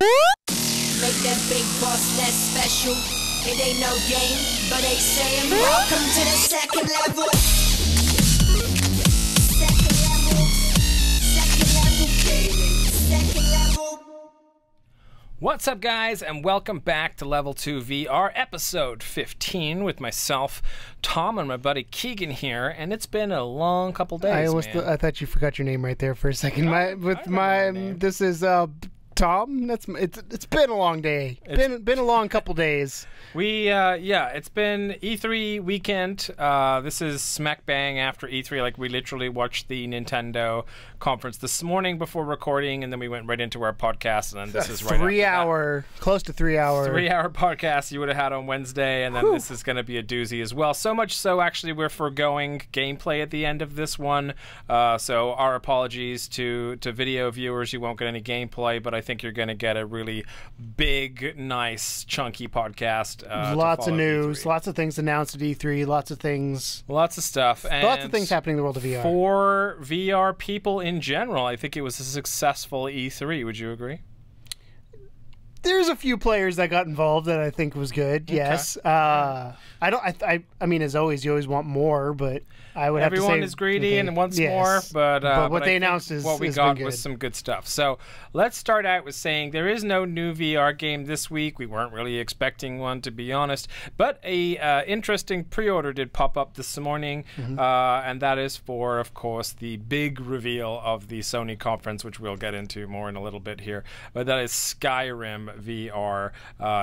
Make that big boss less special. It ain't no game, but they saying welcome to the second level. Second level. Second level gaming. Second level. What's up, guys, and welcome back to Level 2 VR, episode 15, with myself, Tom, and my buddy Keegan here, and it's been a long couple days, I thought you forgot your name right there for a second. This is Tom. It's been a long day. It's been a long couple days. It's been E3 weekend. This is smack bang after E3. Like, we literally watched the Nintendo conference this morning before recording, and then we went right into our podcast, and then this is right close to 3 hour. 3 hour podcast you would have had on Wednesday, and then this is going to be a doozy as well. So much so, actually, we're foregoing gameplay at the end of this one. So our apologies to video viewers. You won't get any gameplay, but I think you're going to get a really big, nice, chunky podcast. Lots of news, lots of things announced at E3, lots of stuff, and lots of things happening in the world of VR. For VR people in general, I think it was a successful E3. Would you agree? There's a few players that got involved that I think was good. Okay. Yes. I mean, as always, you always want more, but I would have to say everyone is greedy and wants more. But what they announced is what we got was some good stuff. So let's start out with saying there is no new VR game this week. We weren't really expecting one, to be honest. But a interesting pre-order did pop up this morning, and that is for, of course, the big reveal of the Sony conference, which we'll get into more in a little bit here. But that is Skyrim VR.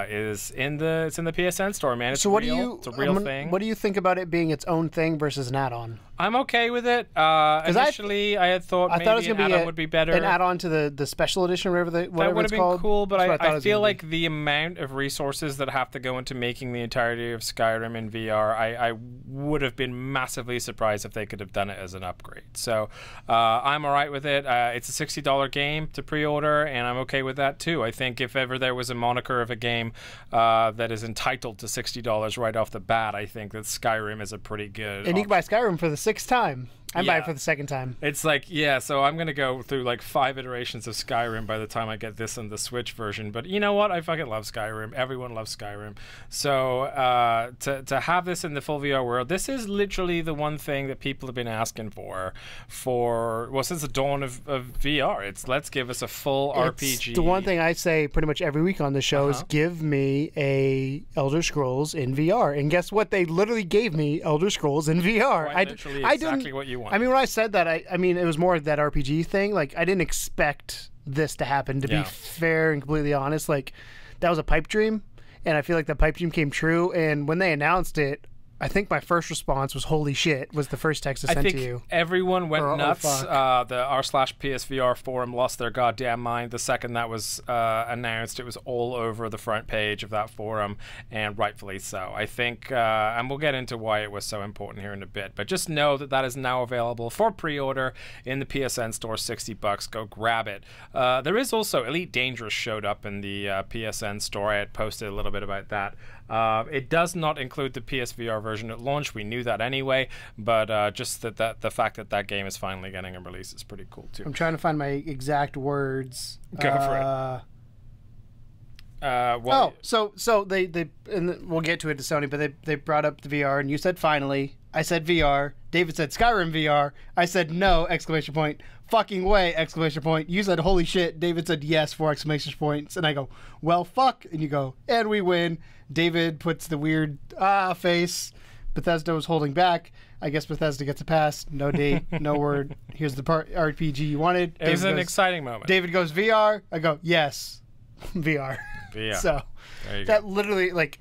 Is in the PSN store, man. It's it's a real thing. What do you think about it being its own thing versus an add-on? I'm okay with it. Initially, I had thought maybe it was an add-on would be better. An add-on to the special edition, whatever it's called. That would have been cool, but I feel like the amount of resources that have to go into making the entirety of Skyrim in VR, I would have been massively surprised if they could have done it as an upgrade. So I'm all right with it. It's a $60 game to pre-order, and I'm okay with that too. I think if ever there was a moniker of a game that is entitled to $60 right off the bat, I think that Skyrim is a pretty good option. You can buy Skyrim for the 6th time. I'm buying for the 2nd time. It's like, so I'm going to go through like 5 iterations of Skyrim by the time I get this and the Switch version. But you know what? I fucking love Skyrim. Everyone loves Skyrim. So to have this in the full VR world, this is literally the one thing that people have been asking for since the dawn of VR. It's let's give us a full RPG. The one thing I say pretty much every week on the show is give me a Elder Scrolls in VR. And guess what? They literally gave me Elder Scrolls in VR. Exactly what you want. I mean, when I said that, I mean, it was more of that RPG thing. Like, I didn't expect this to happen, to be fair and completely honest. Like, that was a pipe dream, and I feel like that pipe dream came true. And when they announced it, I think my first response was "Holy shit!" was the first text I sent to you. Everyone went nuts. The r/PSVR forum lost their goddamn mind the second that was announced. It was all over the front page of that forum, and rightfully so. I think, and we'll get into why it was so important here in a bit. But just know that is now available for pre-order in the PSN store, $60. Go grab it. There is also Elite Dangerous showed up in the PSN store. I had posted a little bit about that. It does not include the PSVR version at launch. We knew that anyway, but just that the fact that game is finally getting a release is pretty cool too. I'm trying to find my exact words. Go for it. So they and we'll get to it to Sony, but they brought up the VR, and you said finally. I said VR. David said Skyrim VR. I said no! Exclamation point. Fucking way! Exclamation point. You said holy shit. David said yes! 4 exclamation points. And I go, well, fuck. And you go, and we win. David puts the weird face. Bethesda was holding back. I guess Bethesda gets a pass. No date, no word. Here's the RPG you wanted. It was an exciting moment. David goes VR. I go yes, VR. So that literally, like,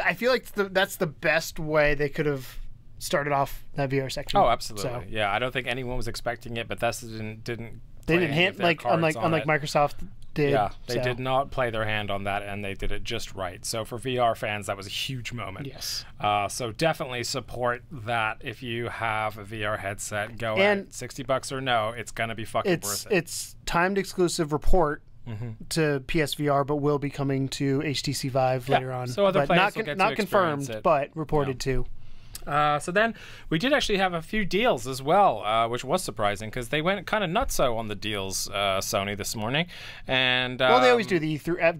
I feel like that's the best way they could have started off that VR section. Oh, absolutely. So, yeah, I don't think anyone was expecting it. Bethesda didn't. They didn't hint unlike Microsoft did. Yeah, they did not play their hand on that, and they did it just right. So for VR fans, that was a huge moment. Yes. So definitely support that if you have a VR headset. Go at $60 or no, it's gonna be fucking worth it. It's timed exclusive report to PSVR, but will be coming to HTC Vive later on. So other players will get to not confirmed, it. but reported to. So then we did actually have a few deals as well, which was surprising because they went kind of nutso on the deals, Sony, this morning. And well, they always do the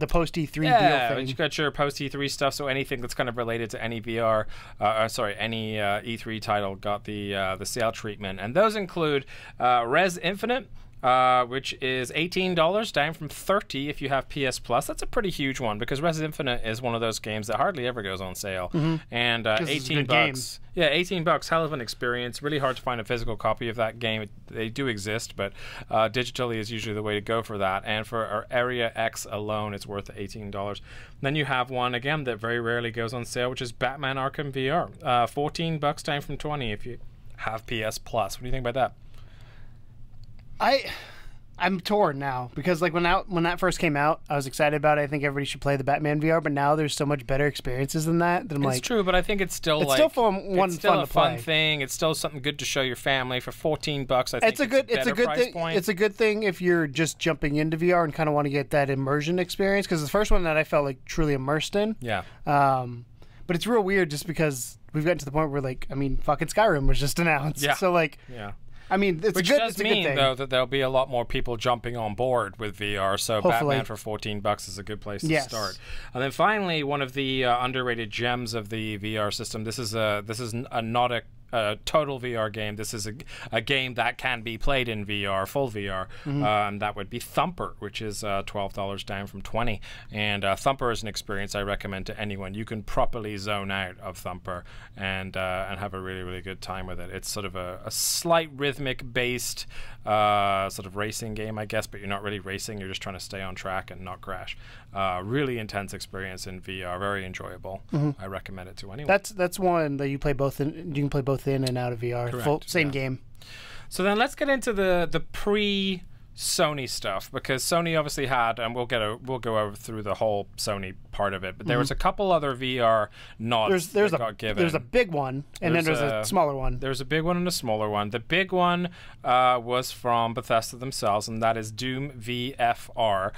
post E3 deal thing. You got your post E3 stuff, so anything that's kind of related to any VR, any E3 title got the sale treatment, and those include Res Infinite. Which is $18, down from $30 if you have PS Plus. That's a pretty huge one because Res Infinite is one of those games that hardly ever goes on sale. And $18, yeah, $18, hell of an experience. Really hard to find a physical copy of that game. They do exist, but digitally is usually the way to go for that. And for our Area X alone, it's worth $18. Then you have one again that very rarely goes on sale, which is Batman Arkham VR. $14, down from $20 if you have PS Plus. What do you think about that? I'm torn now because like when that first came out, I was excited about it. I think everybody should play the Batman VR, but now there's so much better experiences than that. That It's true, but I think it's still it's still a fun thing. It's still something good to show your family for $14. I think it's a good thing. Point. It's a good thing if you're just jumping into VR and kind of want to get that immersion experience. Because the first one that I felt like truly immersed in. Yeah. But it's real weird just because we've gotten to the point where like fucking Skyrim was just announced. Yeah. So like. Yeah. I mean, Which does mean, though, that there'll be a lot more people jumping on board with VR, so Hopefully. Batman for $14 is a good place to start. And then finally, one of the underrated gems of the VR system, this is not a total VR game. This is a game that can be played in VR, full VR, and that would be Thumper, which is $12 down from $20. And Thumper is an experience I recommend to anyone. You can properly zone out of Thumper and have a really, really good time with it. It's sort of a slight rhythmic-based sort of racing game, I guess, but you're not really racing. You're just trying to stay on track and not crash. Really intense experience in VR, very enjoyable. I recommend it to anyone. That's one that you play both in. You can play both in and out of VR. Correct, Same game. So then let's get into the pre-Sony stuff, because Sony obviously had, and we'll go over through the whole Sony part of it, but there was a couple other VR nods that got given. There's a big one, and then there's a smaller one. There's a big one and a smaller one. The big one was from Bethesda themselves, and that is Doom VFR,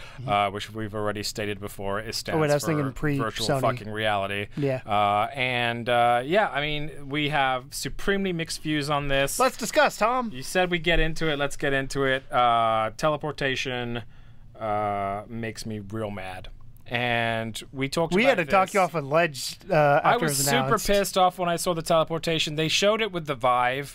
which we've already stated before. It stands for virtual Sony. Fucking reality. Yeah. I mean, we have supremely mixed views on this. Let's discuss, Tom. You said we get into it. Let's get into it. Teleportation makes me real mad. And we talked about We had to talk you off a ledge after I was it announced. super pissed off when I saw the teleportation. They showed it with the Vive,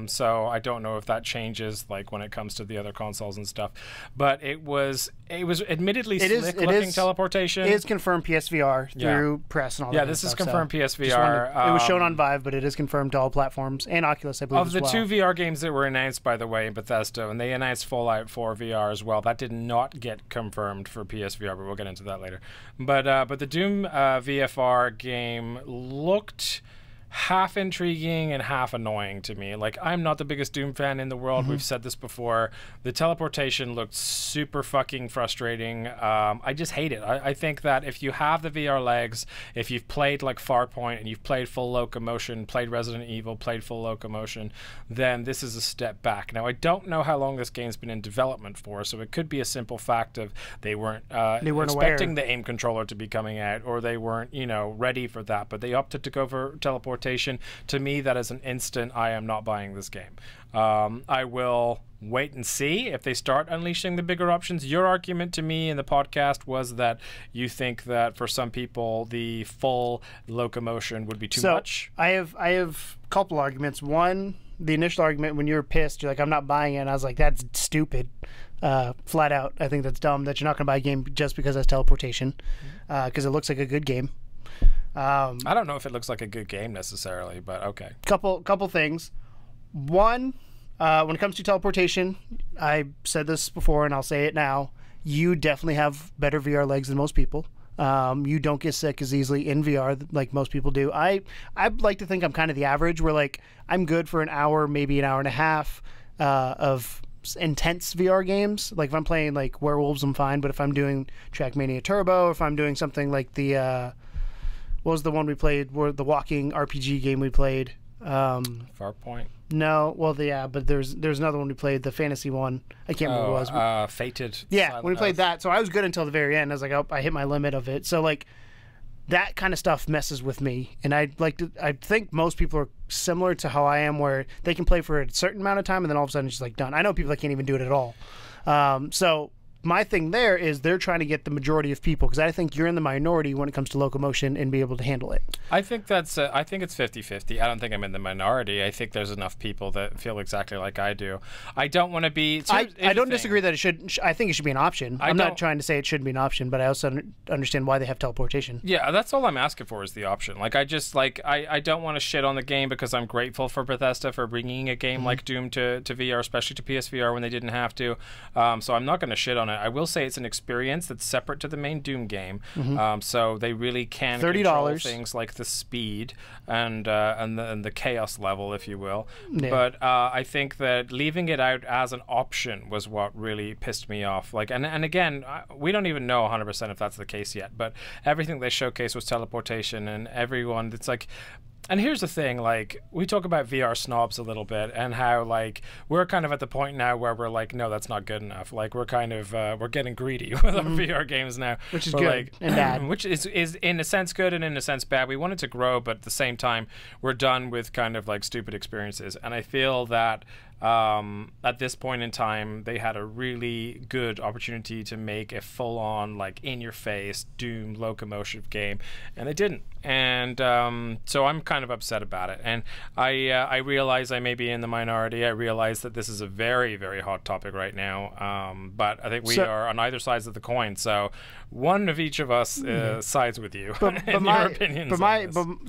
so I don't know if that changes like when it comes to the other consoles and stuff. But it was admittedly slick-looking teleportation. It is confirmed PSVR through press and all that. Yeah, this is confirmed PSVR. It was shown on Vive, but it is confirmed to all platforms and Oculus, I believe, as well. Of the two VR games that were announced, by the way, in Bethesda, and they announced Fallout 4 VR as well. That did not get confirmed for PSVR, but we'll get into that later. But the Doom VFR game looked half intriguing and half annoying to me. Like, I'm not the biggest Doom fan in the world. We've said this before. The teleportation looked super fucking frustrating. I just hate it. I think that if you have the VR legs, if you've played like Farpoint and you've played Full Locomotion, played Resident Evil, played Full Locomotion, then this is a step back. Now, I don't know how long this game's been in development for, so it could be a simple fact of they weren't expecting the aim controller to be coming out, or they weren't, ready for that, but they opted to go for teleportation. To me, that is an instant, I am not buying this game. I will wait and see if they start unleashing the bigger options. Your argument to me in the podcast was that you think that for some people the full locomotion would be too much. I have a couple arguments. One, the initial argument when you were pissed, you're like, I'm not buying it, and I was like, that's stupid. Flat out, I think that's dumb that you're not going to buy a game just because it has teleportation, because it looks like a good game. I don't know if it looks like a good game necessarily, but okay. Couple things. One, when it comes to teleportation, I said this before and I'll say it now. You definitely have better VR legs than most people. You don't get sick as easily in VR like most people do. I'd like to think I'm kind of the average, where like I'm good for an hour, maybe an hour and a half of intense VR games. Like if I'm playing like Werewolves, I'm fine. But if I'm doing Trackmania Turbo, if I'm doing something like the what was the one we played? The walking RPG game we played. Farpoint. No, but there's another one we played, the fantasy one. I can't remember what it was. Fated. Yeah, when we played that, so I was good until the very end. I was like, I hit my limit of it. So like, that kind of stuff messes with me. And I think most people are similar to how I am, where they can play for a certain amount of time and then all of a sudden it's just like done. I know people that can't even do it at all. So my thing there is they're trying to get the majority of people, because I think you're in the minority when it comes to locomotion and be able to handle it. I think that's I think it's 50-50. I don't think I'm in the minority. I think there's enough people that feel exactly like I do. I don't want to be... I don't disagree that it should... I think it should be an option. I'm not trying to say it shouldn't be an option, but I also understand why they have teleportation. Yeah, that's all I'm asking for is the option. Like, I just, like, I don't want to shit on the game because I'm grateful for Bethesda for bringing a game like Doom to VR, especially to PSVR when they didn't have to. So I'm not going to shit on it. I will say it's an experience that's separate to the main Doom game. So they really can control things like the speed and the chaos level, if you will. Yeah. But I think that leaving it out as an option was what really pissed me off. Like, and again, we don't even know 100% if that's the case yet. But everything they showcased was teleportation, and everyone. It's like. And here's the thing, like, we talk about VR snobs a little bit and how, like, we're kind of at the point now where we're like, no, that's not good enough. Like, we're kind of, we're getting greedy with our VR games now. Which is good, like, and bad. Which is in a sense good and in a sense bad. We want it to grow, but at the same time, we're done with kind of, like, stupid experiences. And I feel that at this point in time, they had a really good opportunity to make a full-on, like, in-your-face Doom locomotion game, and they didn't. And so I'm kind of upset about it. And I realize I may be in the minority. I realize that this is a very, very hot topic right now. But I think we are on either sides of the coin. So one of each of us sides with you. But your opinions.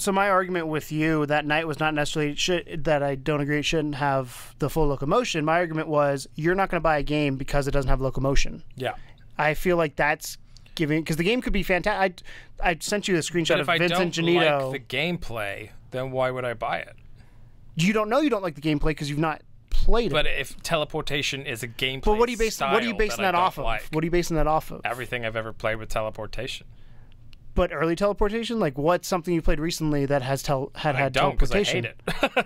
So my argument with you that night was not necessarily that I don't agree it shouldn't have the full locomotion. My argument was you're not going to buy a game because it doesn't have locomotion. Yeah. I feel like that's giving, because the game could be fantastic. I sent you a screenshot of Vincent Janito. If I don't like the gameplay, then why would I buy it? You don't know you don't like the gameplay because you've not played it. But if teleportation is a gameplay, but what are you basing that off of? What are you basing that off of? Everything I've ever played with teleportation. But early teleportation, like what's something you played recently that has had teleportation? I don't, because I hate it.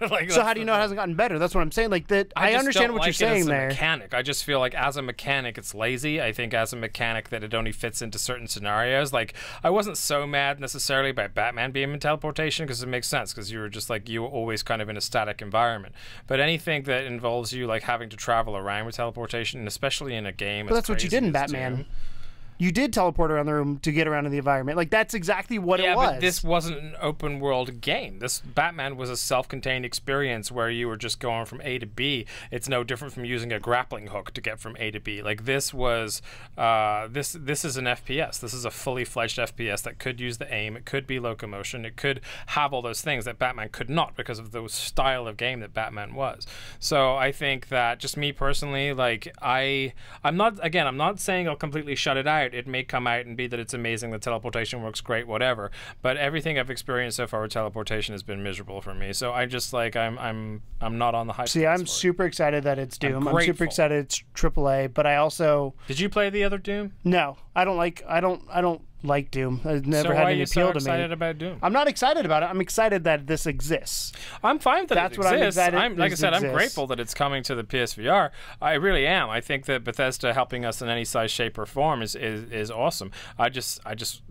Like, so how do you know it hasn't gotten better? That's what I'm saying. Like that, I understand what you're saying there. Mechanic. I just feel like as a mechanic, it's lazy. I think as a mechanic that it only fits into certain scenarios. Like I wasn't so mad necessarily by Batman being in teleportation because it makes sense because you were just like you were always kind of in a static environment. But anything that involves you like having to travel around with teleportation, and especially in a game, but that's what you did in Batman. You did teleport around the room to get around in the environment. Like, that's exactly what it was. Yeah, but this wasn't an open-world game. This Batman was a self-contained experience where you were just going from A to B. It's no different from using a grappling hook to get from A to B. Like, this was... this is an FPS. This is a fully-fledged FPS that could use the aim. It could be locomotion. It could have all those things that Batman could not because of the style of game that Batman was. So I think that, just me personally, like, I'm not saying I'll completely shut it out. It may come out and be that it's amazing, the teleportation works great, whatever. But everything I've experienced so far with teleportation has been miserable for me. So I just like I'm not on the hype. See, I'm super excited that it's Doom. I'm super excited it's AAA, but I also Did you play the other Doom? No, I don't like Doom. It's never had any appeal to me. So why are you so excited about Doom? I'm not excited about it. I'm excited that this exists. I'm fine that That's it what exists. I'm excited. Like I said, I'm grateful that it's coming to the PSVR. I really am. I think that Bethesda helping us in any size, shape, or form is awesome. I just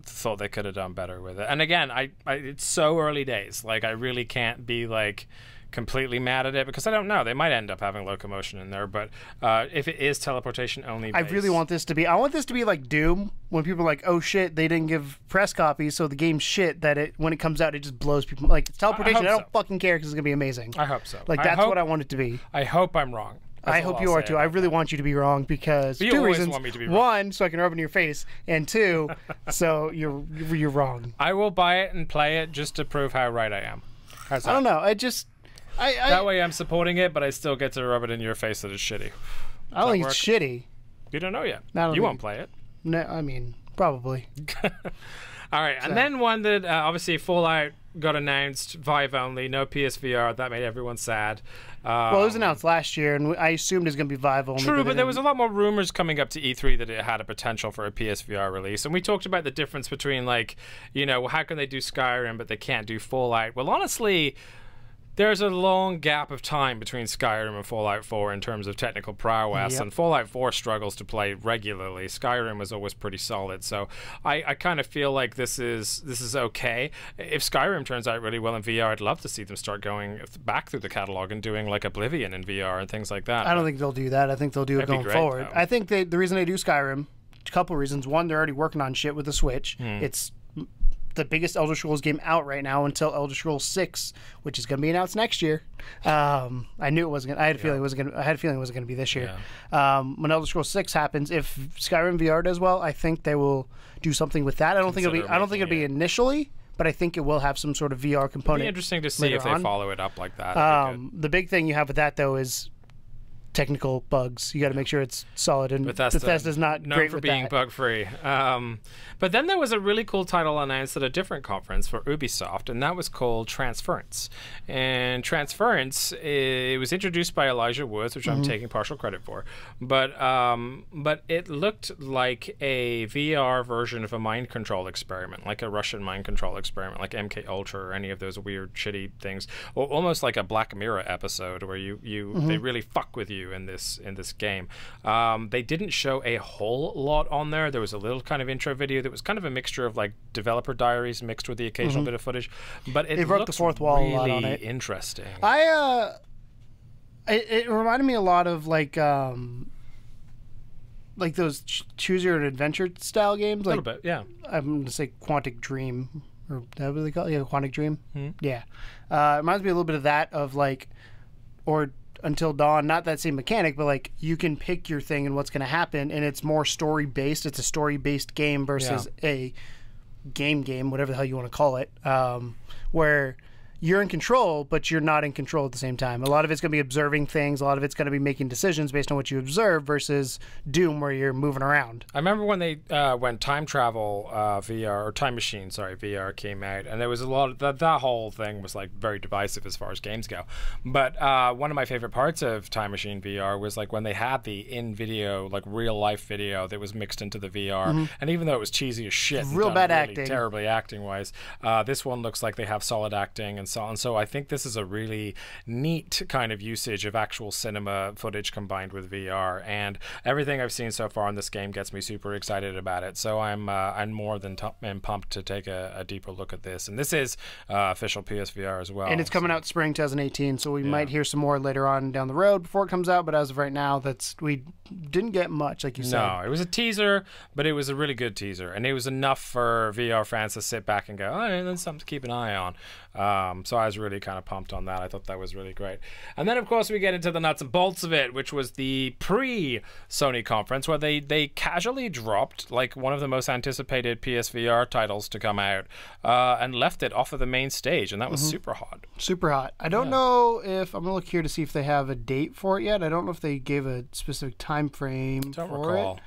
thought they could have done better with it. And again, it's so early days. Like I really can't be like completely mad at it because I don't know. They might end up having locomotion in there, but if it is teleportation only based, I really want this to be. I want this to be like Doom when people are like, "Oh shit, they didn't give press copies, so the game's shit." That when it comes out, it just blows people. Like it's teleportation. I don't fucking care because it's gonna be amazing. I hope so. Like that's what I want it to be. I hope I'm wrong. I hope you are too. I really want you to be wrong because two reasons. Want me to be wrong. One, so I can rub it in your face, and two, so you're wrong. I will buy it and play it just to prove how right I am. I don't know. That way I'm supporting it, but I still get to rub it in your face that it's shitty. I don't think it's shitty. You don't know yet. You won't play it. No, I mean, probably. All right, and then one that obviously Fallout got announced, Vive only, no PSVR. That made everyone sad. Well, it was announced last year, and I assumed it was going to be Vive only. True, but there was a lot more rumors coming up to E3 that it had a potential for a PSVR release. And we talked about the difference between, like, you know, how can they do Skyrim, but they can't do Fallout? Well, honestly, There's a long gap of time between Skyrim and Fallout 4 in terms of technical prowess, and Fallout 4 struggles to play regularly. Skyrim was always pretty solid, so I kind of feel like this is okay. If Skyrim turns out really well in VR, I'd love to see them start going back through the catalog and doing like Oblivion in VR and things like that. I don't think they'll do that. I think they'll do it going forward. Though. I think the reason they do Skyrim, a couple reasons. One, they're already working on shit with the Switch. It's the biggest Elder Scrolls game out right now until Elder Scrolls 6, which is going to be announced next year. I knew it wasn't. I had a feeling it wasn't going to be this year. Yeah. When Elder Scrolls 6 happens, if Skyrim VR does well, I think they will do something with that. I don't think it'll be initially, but I think it will have some sort of VR component. It'll be interesting to see if they follow it up like that. The big thing you have with that though is technical bugs. You got to make sure it's solid, and Bethesda's not great for being bug free. But then there was a really cool title announced at a different conference for Ubisoft, and that was called Transference. And Transference, it was introduced by Elijah Woods, which I'm taking partial credit for. But it looked like a VR version of a mind control experiment, like a Russian mind control experiment, like MK Ultra or any of those weird, shitty things, or almost like a Black Mirror episode where they really fuck with you in this game. They didn't show a whole lot on there. There was a little kind of intro video that was kind of a mixture of like developer diaries mixed with the occasional bit of footage, but it broke the fourth wall really a lot on it. Interesting. It reminded me a lot of like those choose your adventure style games, like a little bit, yeah. I'm gonna say Quantic Dream, or is that what they call it? Yeah, Quantic Dream. Yeah, it reminds me a little bit of that, of like, or Until Dawn, not that same mechanic, but like you can pick your thing and what's going to happen, and it's more story based. It's a story based game versus a game, whatever the hell you want to call it, where you're in control, but you're not in control at the same time. A lot of it's going to be observing things. A lot of it's going to be making decisions based on what you observe versus Doom, where you're moving around. I remember when when Time Travel VR, or Time Machine, sorry, VR came out, and there was a lot of that whole thing was like very divisive as far as games go. But one of my favorite parts of Time Machine VR was like when they had the in-video, like real-life video that was mixed into the VR. And even though it was cheesy as shit, real bad acting, terribly acting-wise, this one looks like they have solid acting and so on. So I think this is a really neat kind of usage of actual cinema footage combined with VR, and everything I've seen so far in this game gets me super excited about it. So I'm more than pumped to take a deeper look at this. And this is official PSVR as well. And it's coming out spring 2018, so we might hear some more later on down the road before it comes out. But as of right now, we didn't get much, like you said. No, it was a teaser, but it was a really good teaser, and it was enough for VR fans to sit back and go, oh, that's something to keep an eye on. So I was really kind of pumped on that. I thought that was really great. And then, of course, we get into the nuts and bolts of it, which was the pre-Sony conference, where they casually dropped like one of the most anticipated PSVR titles to come out, and left it off of the main stage, and that was super hot. Super hot. I don't know if, I'm going to look here to see if they have a date for it yet. I don't know if they gave a specific time frame Don't for recall.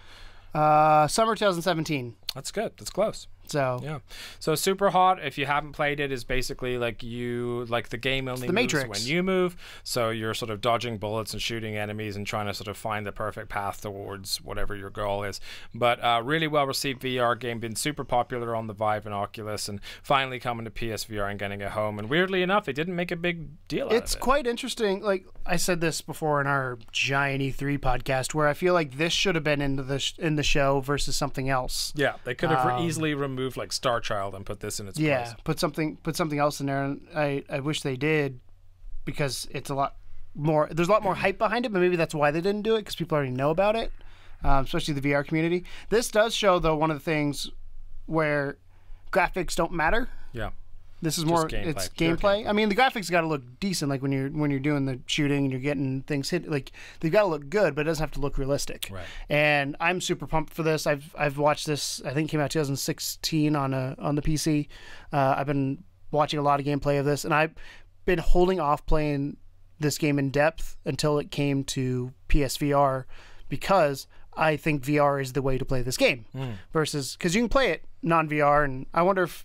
it. Summer 2017. That's good. That's close. So yeah, so super hot. If you haven't played it, is basically like the game only moves when you move. So you're sort of dodging bullets and shooting enemies and trying to sort of find the perfect path towards whatever your goal is. But really well received VR game, been super popular on the Vive and Oculus, and finally coming to PSVR and getting it home. And weirdly enough, they didn't make a big deal out of it. It's quite interesting. Like I said this before in our giant E3 podcast, where I feel like this should have been in the show versus something else. Yeah, they could have easily removed like Star Child and put this in its place. Yeah, put something else in there, and I wish they did, because it's a lot more. There's a lot more hype behind it, but maybe that's why they didn't do it, because people already know about it, especially the VR community. This does show, though, one of the things where graphics don't matter. Yeah. This is more gameplay. It's gameplay. I mean, the graphics got to look decent, like when you're doing the shooting and you're getting things hit. Like they've got to look good, but it doesn't have to look realistic. Right. And I'm super pumped for this. I've watched this. I think it came out 2016 on the PC. I've been watching a lot of gameplay of this, and I've been holding off playing this game in depth until it came to PSVR, because I think VR is the way to play this game. Versus, because you can play it non-VR, and I wonder if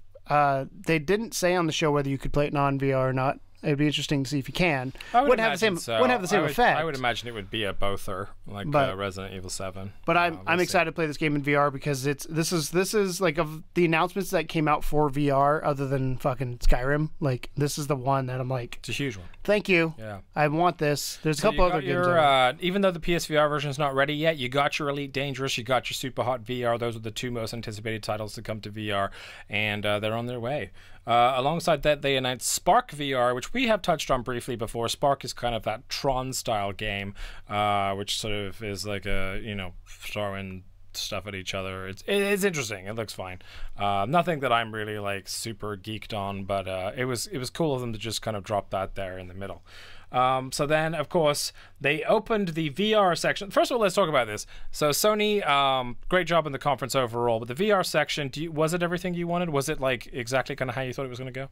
they didn't say on the show whether you could play it non-VR or not. It'd be interesting to see if you can. I would Wouldn't have the same. so. Wouldn't have the same effect. I would imagine it would be a bother, like Resident Evil 7. But I'm excited to play this game in VR because this is like of the announcements that came out for VR, other than fucking Skyrim. Like this is the one that I'm like, it's a huge one. Thank you. Yeah, I want this. There's a couple other games. Even though the PSVR version is not ready yet, you got your Elite Dangerous, you got your Super Hot VR. Those are the two most anticipated titles to come to VR, and they're on their way. Alongside that, they announced Sparc VR, which we have touched on briefly before. Sparc is kind of that Tron-style game, which sort of is like a, throwing stuff at each other. It's interesting. It looks fine. Nothing that I'm really like super geeked on, but it was cool of them to just kind of drop that there in the middle. So then, of course, they opened the VR section. First of all, let's talk about this. So Sony, great job in the conference overall, but the VR section, was it everything you wanted? Was it like exactly kind of how you thought it was going to go?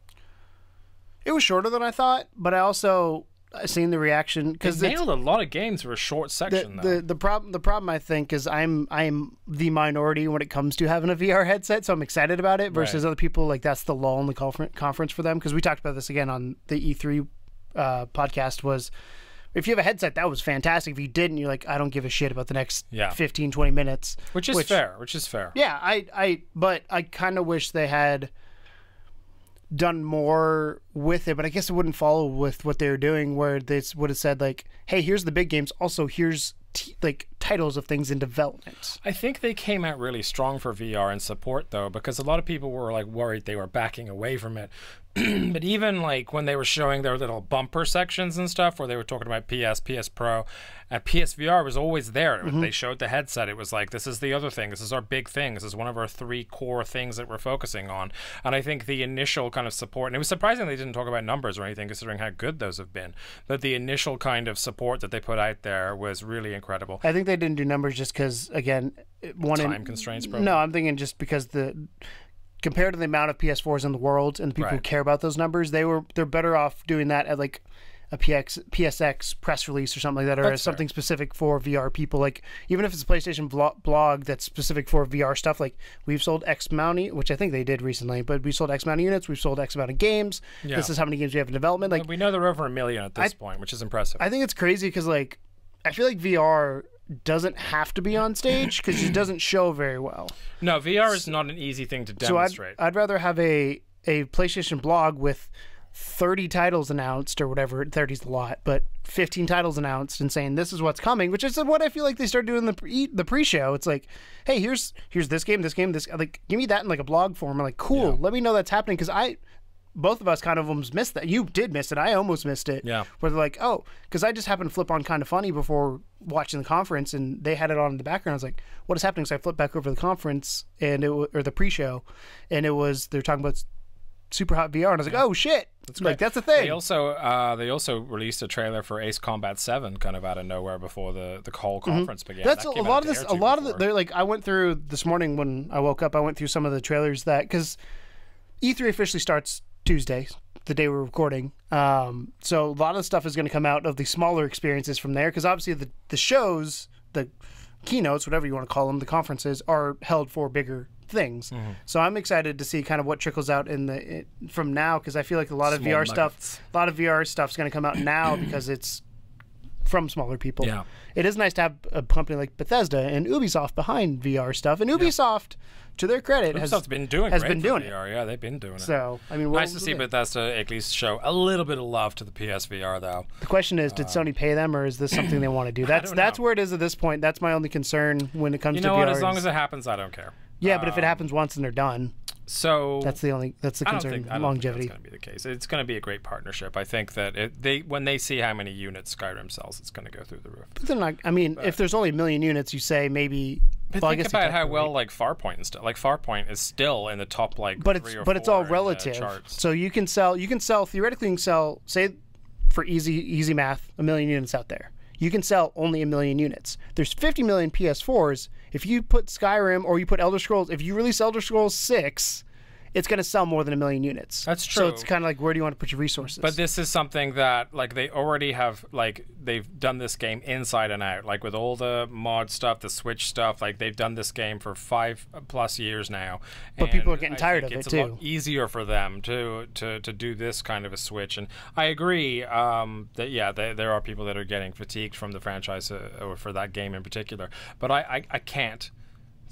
It was shorter than I thought, but I also seen the reaction because they nailed a lot of games for a short section. The problem I think is I'm the minority when it comes to having a VR headset, so I'm excited about it versus other people. Like that's the lull in the conference for them, because we talked about this again on the E3 podcast. Was if you have a headset, that was fantastic. If you didn't, you're like, I don't give a shit about the next 15-20 minutes, which is fair. Yeah, but I kind of wish they had done more with it, but I guess it wouldn't follow with what they were doing, where they would have said like, hey, here's the big games, also here's like titles of things in development. I think they came out really strong for VR and support, though, because a lot of people were like worried they were backing away from it. But even like when they were showing their little bumper sections and stuff where they were talking about PS Pro, and PSVR was always there. When they showed the headset, it was like, this is the other thing. This is our big thing. This is one of our 3 core things that we're focusing on. And I think the initial kind of support, and it was surprising they didn't talk about numbers or anything considering how good those have been, but the initial kind of support that they put out there was really incredible. I think they didn't do numbers just because, again, time constraints, probably. No, I'm thinking just because compared to the amount of PS4s in the world and the people who care about those numbers, they're better off doing that at like a PSX press release or something like that, or something specific for VR people. Like even if it's a PlayStation blog that's specific for VR stuff, like we've sold X amount, which I think they did recently, but we sold X amount of units, we've sold X amount of games. Yeah. This is how many games we have in development. Like we know they're over 1 million at this point, which is impressive. I think it's crazy because like I feel like VR doesn't have to be on stage because it doesn't show very well. No, VR is not an easy thing to demonstrate. So I'd rather have a PlayStation blog with 30 titles announced or whatever. 30's a lot, but 15 titles announced and saying this is what's coming, which is what I feel like they started doing the pre-show. It's like, hey, here's this game, this like give me that in like a blog form. I'm like, cool, let me know that's happening, because both of us kind of almost missed that. You did miss it. I almost missed it. Yeah. Where they're like, oh, because I just happened to flip on Kind of Funny before watching the conference, and they had it on in the background. I was like, what is happening? So I flipped back over the conference and or the pre-show, and they're talking about Super Hot VR, and I was like, oh shit, that's a thing. They also released a trailer for Ace Combat 7 kind of out of nowhere before the whole conference began. That's a lot of the they're like, I went through this morning when I woke up, I went through some of the trailers because E3 officially starts Tuesday, the day we're recording. So a lot of the stuff is going to come out of the smaller experiences from there, because obviously the shows, the keynotes, whatever you want to call them, the conferences are held for bigger things. So I'm excited to see kind of what trickles out from now, because I feel like a lot of VR stuff's going to come out now because it's from smaller people. Yeah. It is nice to have a company like Bethesda and Ubisoft behind VR stuff, and Ubisoft, to their credit, has been doing VR. Yeah, they've been doing it. So I mean, nice to see Bethesda at least show a little bit of love to the PSVR, though. The question is, did Sony pay them, or is this something they want to do? That's where it is at this point. That's my only concern when it comes to VR. What? As long as it happens, I don't care. Yeah, but if it happens once and they're done, so that's the concern. I don't longevity. Think that's going to be the case. It's going to be a great partnership. I think that when they see how many units Skyrim sells, it's going to go through the roof. But they're not. I mean, if there's only 1 million units, you say maybe. But think about how well like Farpoint and stuff. Like Farpoint is still in the top but it's all relative. Charts. So you can sell theoretically, say for easy math, 1 million units out there. You can sell only 1 million units. There's 50 million PS4s. If you put Skyrim or you put Elder Scrolls, if you release Elder Scrolls 6 it's going to sell more than 1 million units. That's true. So it's kind of like, where do you want to put your resources? But this is something that, like, they already have, like, they've done this game inside and out. Like, with all the mod stuff, the Switch stuff, like, they've done this game for 5+ years now. But people are getting tired of it, it's too. a lot easier for them to do this kind of a switch. And I agree that, yeah, there are people that are getting fatigued from the franchise, or for that game in particular. But I can't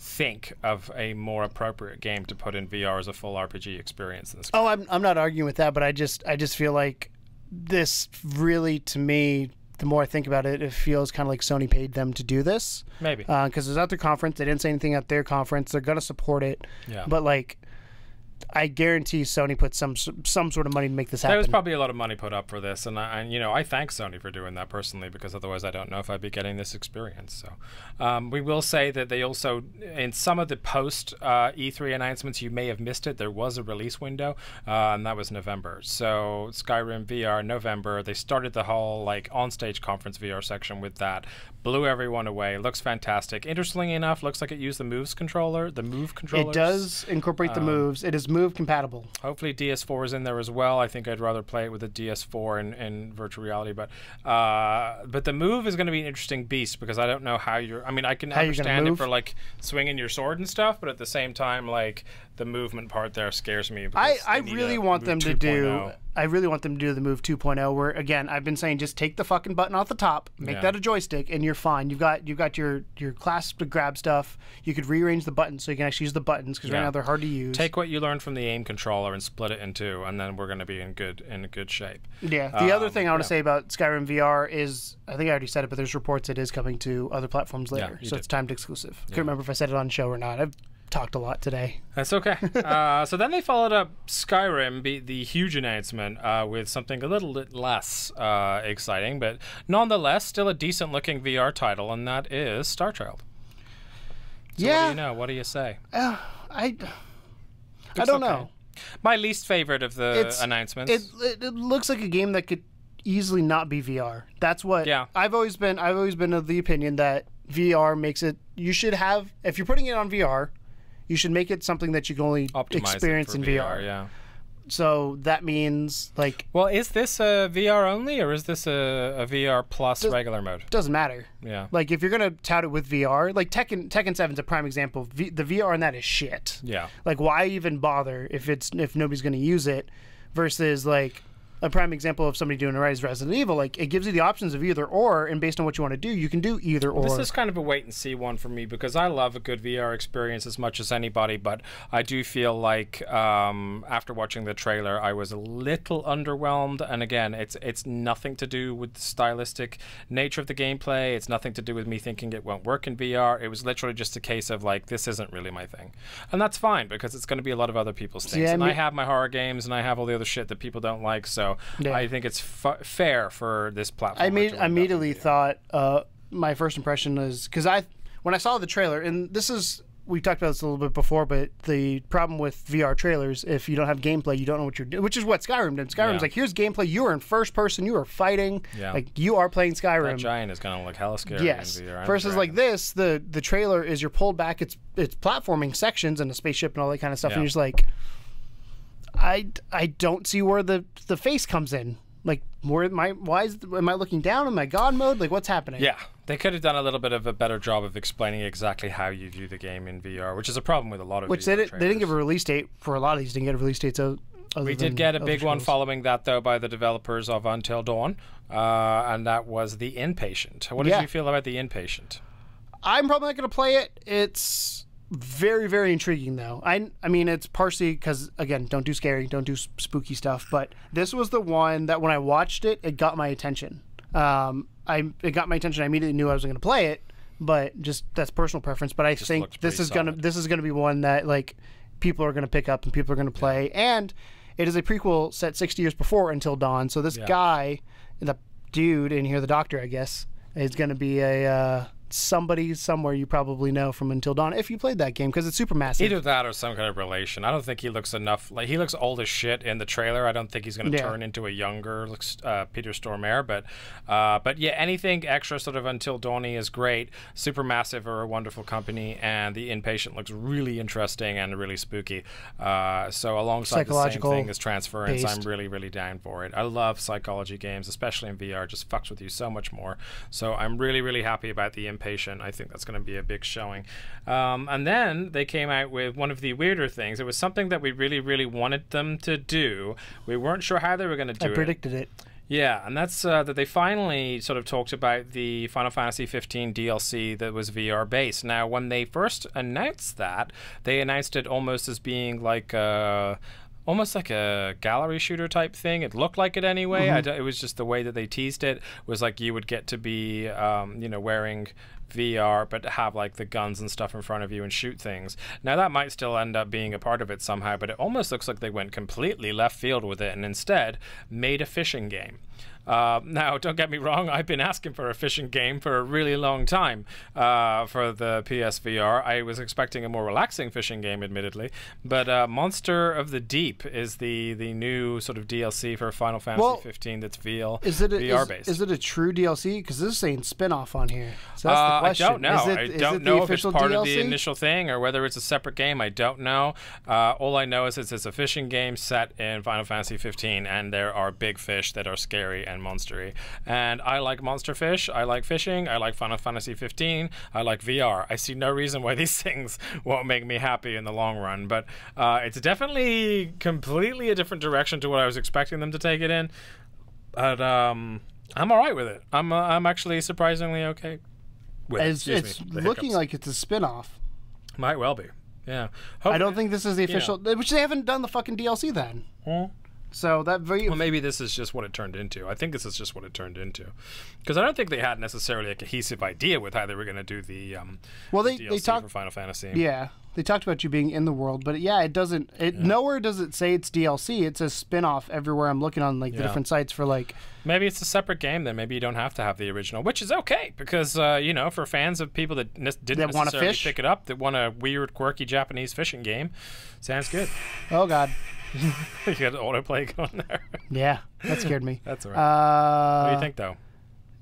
think of a more appropriate game to put in VR as a full RPG experience than this. Oh, I'm not arguing with that, but I just feel like this really, to me, the more I think about it, it feels kind of like Sony paid them to do this. Maybe. Because it was at their conference. They didn't say anything at their conference. They're going to support it. Yeah. But, like, I guarantee Sony put some sort of money to make this happen. There was probably a lot of money put up for this, and I thank Sony for doing that personally, because otherwise I don't know if I'd be getting this experience. So we will say that they also, in some of the post E3 announcements, you may have missed it, there was a release window, and that was November. So Skyrim VR, November. They started the whole like on-stage conference VR section with that. Blew everyone away. Looks fantastic. Interestingly enough, looks like it used the Move controllers. It does incorporate the moves. It is Move compatible. Hopefully DS4 is in there as well. I think I'd rather play it with a DS4 in virtual reality, but the Move is going to be an interesting beast, because I don't know how you're. I mean, I can understand it for like swinging your sword and stuff, but at the same time, like the movement part there scares me. I really want them to do. I really want them to do the Move 2.0, where again, I've been saying just take the fucking button off the top, make that a joystick, and you're fine. You've got your clasp to grab stuff. You could rearrange the buttons so you can actually use the buttons, because right now they're hard to use. Take what you learned from the aim controller and split it in two, and then we're going to be in good shape. Yeah. The other thing I want to say about Skyrim VR is, I think I already said it, but there's reports it is coming to other platforms later, so it's timed exclusive. Couldn't remember if I said it on show or not. I've talked a lot today. That's okay. So then they followed up Skyrim, the huge announcement, with something a little bit less exciting, but nonetheless still a decent looking VR title, and that is Starchild. So what do you know? What do you say? I don't know. My least favorite of the announcements. It looks like a game that could easily not be VR. That's what. Yeah. I've always been of the opinion that VR makes it. You should have, if you're putting it on VR, you should make it something that you can only experience in VR. Yeah. So that means like. Well, is this a VR only, or is this a VR plus regular mode? Doesn't matter. Yeah. Like if you're gonna tout it with VR, like Tekken 7's a prime example. The VR in that is shit. Yeah. Like why even bother if nobody's gonna use it, versus like. A prime example of somebody doing it right is Resident Evil. Like, it gives you the options of either or, and based on what you want to do, you can do either or. This is kind of a wait-and-see one for me, because I love a good VR experience as much as anybody, but I do feel like after watching the trailer, I was a little underwhelmed. And again, it's nothing to do with the stylistic nature of the gameplay. It's nothing to do with me thinking it won't work in VR. It was literally just a case of, like, this isn't really my thing. And that's fine, because it's going to be a lot of other people's things. Yeah, and I have my horror games, and I have all the other shit that people don't like, so I think it's fair for this platform. I immediately thought my first impression was, because when I saw the trailer, and we talked about this a little bit before, but the problem with VR trailers, if you don't have gameplay, you don't know what you're doing, which is what Skyrim did. Skyrim's like, here's gameplay, you are in first person, you are fighting, like you are playing Skyrim. That giant is going to look hella scary in VR. Versus like this, the trailer is you're pulled back, it's platforming sections and a spaceship and all that kind of stuff, and you're just like, I don't see where the face comes in. Like, am I looking down? Am I God mode? Like, what's happening? Yeah, they could have done a little bit of a better job of explaining exactly how you view the game in VR, which is a problem with a lot of VR trailers. They didn't give a release date for a lot of these. Didn't get a release date. We did get a big one following that, though, by the developers of Until Dawn, and that was the Inpatient. What did you feel about the Inpatient? I'm probably not going to play it. It's very, very intriguing, though. I mean, it's partially because, again, don't do scary, don't do spooky stuff. But this was the one that when I watched it, it got my attention. It got my attention. I immediately knew I was going to play it, but just that's personal preference. But I think this is gonna be one that like people are going to pick up and people are going to play. And it is a prequel set 60 years before Until Dawn. So this guy, the dude in here, the doctor, I guess, is going to be somebody somewhere you probably know from Until Dawn if you played that game, because it's super massive. Either that or some kind of relation. I don't think he looks enough like he looks old as shit in the trailer. I don't think he's going to turn into a younger Peter Stormare, but yeah, anything extra sort of Until Dawn-y is great. Supermassive are a wonderful company, and the Inpatient looks really interesting and really spooky. So alongside the same thing as Transference, I'm really down for it. I love psychology games, especially in VR. Just fucks with you so much more. So I'm really happy about the Inpatient. I think that's going to be a big showing. And then they came out with one of the weirder things. It was something that we really wanted them to do. We weren't sure how they were going to do it. I predicted it. Yeah, and that's that they finally sort of talked about the Final Fantasy 15 DLC that was VR based. Now, when they first announced that, they announced it almost as being like almost like a gallery shooter type thing. It looked like it anyway. It was just the way that they teased it was like you would get to be, wearing VR, but have like the guns and stuff in front of you and shoot things. Now that might still end up being a part of it somehow, but it almost looks like they went completely left field with it and instead made a fishing game. Now, don't get me wrong, I've been asking for a fishing game for a really long time for the PSVR. I was expecting a more relaxing fishing game, admittedly, but Monster of the Deep is the new sort of DLC for Final Fantasy 15 that's VR-based. Is it a true DLC? Because this is saying spin-off on here. So that's the question. I don't know. I don't know if it's part DLC? of the initial thing or whether it's a separate game. I don't know. All I know is it's a fishing game set in Final Fantasy 15, and there are big fish that are scary and monstery. And I like monster fish. I like fishing. I like Final Fantasy 15. I like VR. I see no reason why these things won't make me happy in the long run. But it's definitely completely a different direction to what I was expecting them to take it in. But I'm all right with it. I'm actually surprisingly okay with it. It's looking like it's a spin-off. Might well be. Yeah. I don't think this is the official, which they haven't done the fucking DLC then. So that well, maybe this is just what it turned into. I think this is just what it turned into, because I don't think they had necessarily a cohesive idea with how they were going to do the DLC talked for Final Fantasy. Yeah, they talked about you being in the world, but it doesn't. Nowhere does it say it's DLC. It's a spin-off everywhere. I'm looking on the different sites for like. Maybe it's a separate game. Then maybe you don't have to have the original, which is okay because for fans of people that didn't necessarily pick it up, that want a weird, quirky Japanese fishing game, sounds good. Oh God. You got autoplay going there. Yeah, that scared me. That's all right. What do you think, though?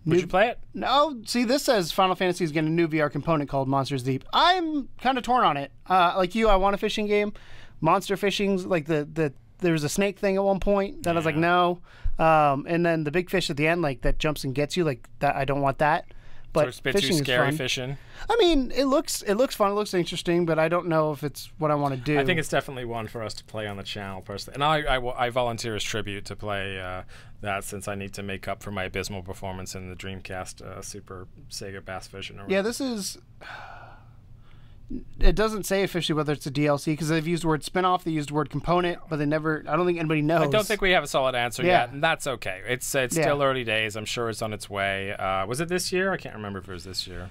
Would you play it? No. See, this says Final Fantasy is getting a new VR component called Monsters Deep. I'm kind of torn on it. Like you, I want a fishing game. Monster fishing's like there was a snake thing at one point that I was like, no. And then the big fish at the end, like that jumps and gets you, like that. I don't want that. But so it's too scary fishing. I mean, it looks fun. It looks interesting, but I don't know if it's what I want to do. I think it's definitely one for us to play on the channel personally. And I volunteer as tribute to play that since I need to make up for my abysmal performance in the Dreamcast Super Sega Bass Fishing. Yeah, this is. It doesn't say officially whether it's a DLC because they've used the word spin-off, they used the word component, but they never. I don't think anybody knows. I don't think we have a solid answer yet, and that's okay. It's still early days. I'm sure it's on its way. Was it this year? I can't remember if it was this year.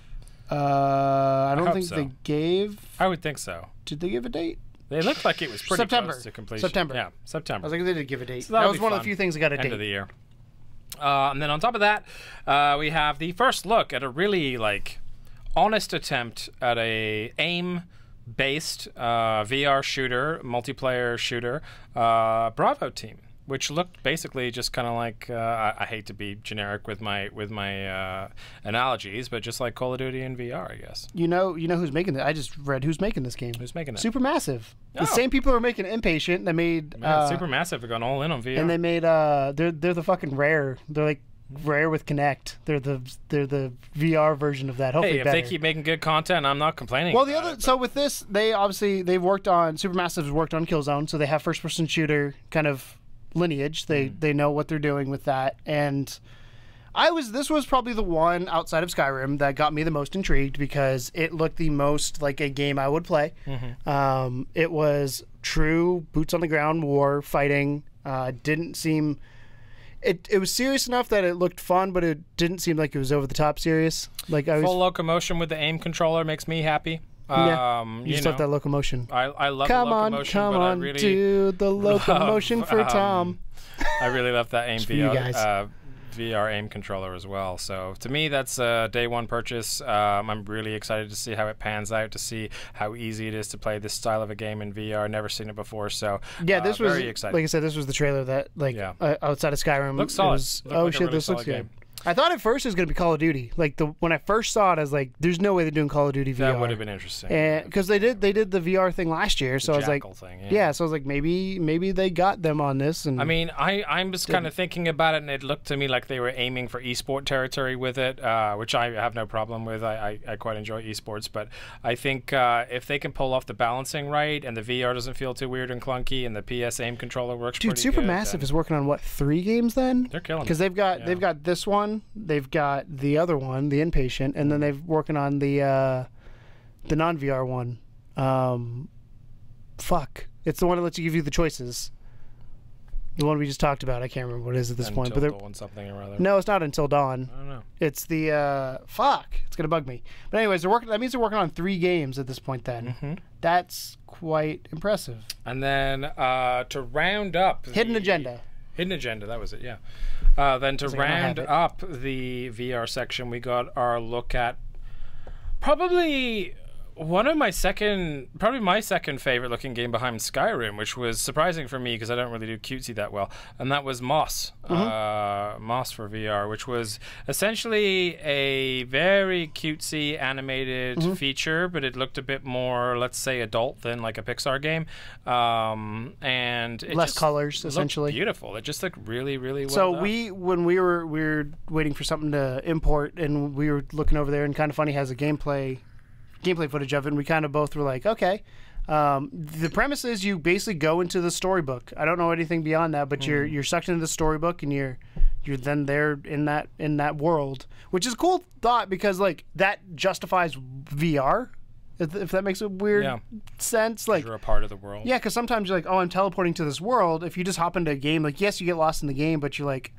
I don't think they gave. I would think so. Did they give a date? They looked like it was pretty close to completion. September. Yeah, September. I was like, they did give a date. So that was one of the few things that got a date. End of the year. And then on top of that, we have the first look at a really honest attempt at a aim-based VR shooter, multiplayer shooter, Bravo Team, which looked basically just kind of like I hate to be generic with my analogies, but just like Call of Duty in VR, I guess. You know who's making it? I just read who's making this game. Who's making it? Supermassive. The same people who are making Inpatient. They made Supermassive have gone all in on VR, and they made they're the fucking Rare. They're like Rare with Kinect. They're the VR version of that. Hopefully, if they keep making good content, I'm not complaining. Well, so with this, they've worked on Supermassive's worked on Killzone, so they have first person shooter kind of lineage. They know what they're doing with that, and this was probably the one outside of Skyrim that got me the most intrigued because it looked the most like a game I would play. It was true boots on the ground war fighting. Didn't seem. It was serious enough that it looked fun, but it didn't seem like it was over the top serious. Full locomotion with the aim controller makes me happy. You just love that locomotion. I love the locomotion. Come on, do the locomotion for Tom. I really love that aim VR VR aim controller as well. So to me, that's a day one purchase. I'm really excited to see how it pans out, to see how easy it is to play this style of a game in VR. Never seen it before, so yeah, this was very exciting. Like I said, this was the trailer that outside of Skyrim looks solid. Oh shit, this looks good. I thought at first it was going to be Call of Duty. Like when I first saw it, I was like, "There's no way they're doing Call of Duty VR." That would have been interesting. Because they did the VR thing last year, so I was like, thing, so I was like, maybe they got them on this. And I mean, I'm just kind of thinking about it, and it looked to me like they were aiming for esport territory with it, which I have no problem with. I quite enjoy esports, but I think if they can pull off the balancing right, and the VR doesn't feel too weird and clunky, and the PS aim controller works pretty good. Dude, Supermassive is working on what, 3 games then? They're killing it. Because they've got this one, they've got the other one, the Inpatient, and then they're working on the non-VR one. It's the one that lets you give you the choices. The one we just talked about. I can't remember what it is at this point. But Dawn something or other. No, it's not Until Dawn. I don't know. It's the It's gonna bug me. But anyways, that means they're working on 3 games at this point. Then that's quite impressive. And then to round up Hidden Agenda, that was it, yeah. Then to round up the VR section, we got our look at probably my second favorite looking game behind Skyrim, which was surprising for me because I don't really do cutesy that well, and that was Moss. Moss for VR, which was essentially a very cutesy animated feature, but it looked a bit more, let's say, adult than like a Pixar game, and it less just colors, essentially. Beautiful. It just looked really, really well So done. when we were waiting for something to import, and we were looking over there, and Kind of Funny has a gameplay footage of it, and we kind of both were like, okay. The premise is you basically go into the storybook. I don't know anything beyond that, but you're sucked into the storybook, and you're then there in that world, which is a cool thought because like that justifies VR, if that makes a weird sense. Like you're a part of the world. Yeah, because sometimes you're like, oh, I'm teleporting to this world. If you just hop into a game, like yes, you get lost in the game, but you're like,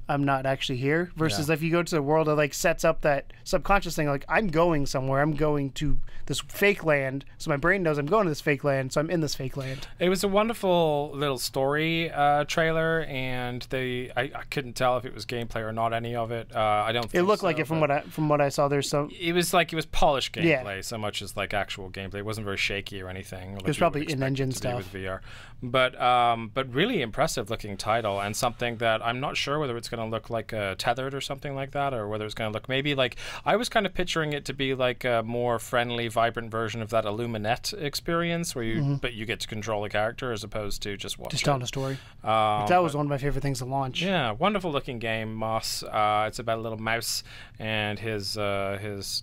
I'm not actually here. Versus if you go to the world, it like sets up that subconscious thing, like I'm going somewhere. I'm going to this fake land, so my brain knows I'm going to this fake land, so I'm in this fake land. It was a wonderful little story trailer, and I couldn't tell if it was gameplay or not. Any of it, I don't. Think it looked so, like it from what I saw. There's some. It was polished gameplay so much as like actual gameplay. It wasn't very shaky or anything. Like it was probably in-engine stuff with VR, but really impressive looking title, and something that I'm not sure whether it's going to look like Tethered or something like that, or whether it's going to look maybe like, I was kind of picturing it to be like a more friendly, vibrant version of that Illuminate experience where you but you get to control a character as opposed to just telling a story. That was one of my favorite things to launch. Yeah, wonderful looking game, Moss. It's about a little mouse and his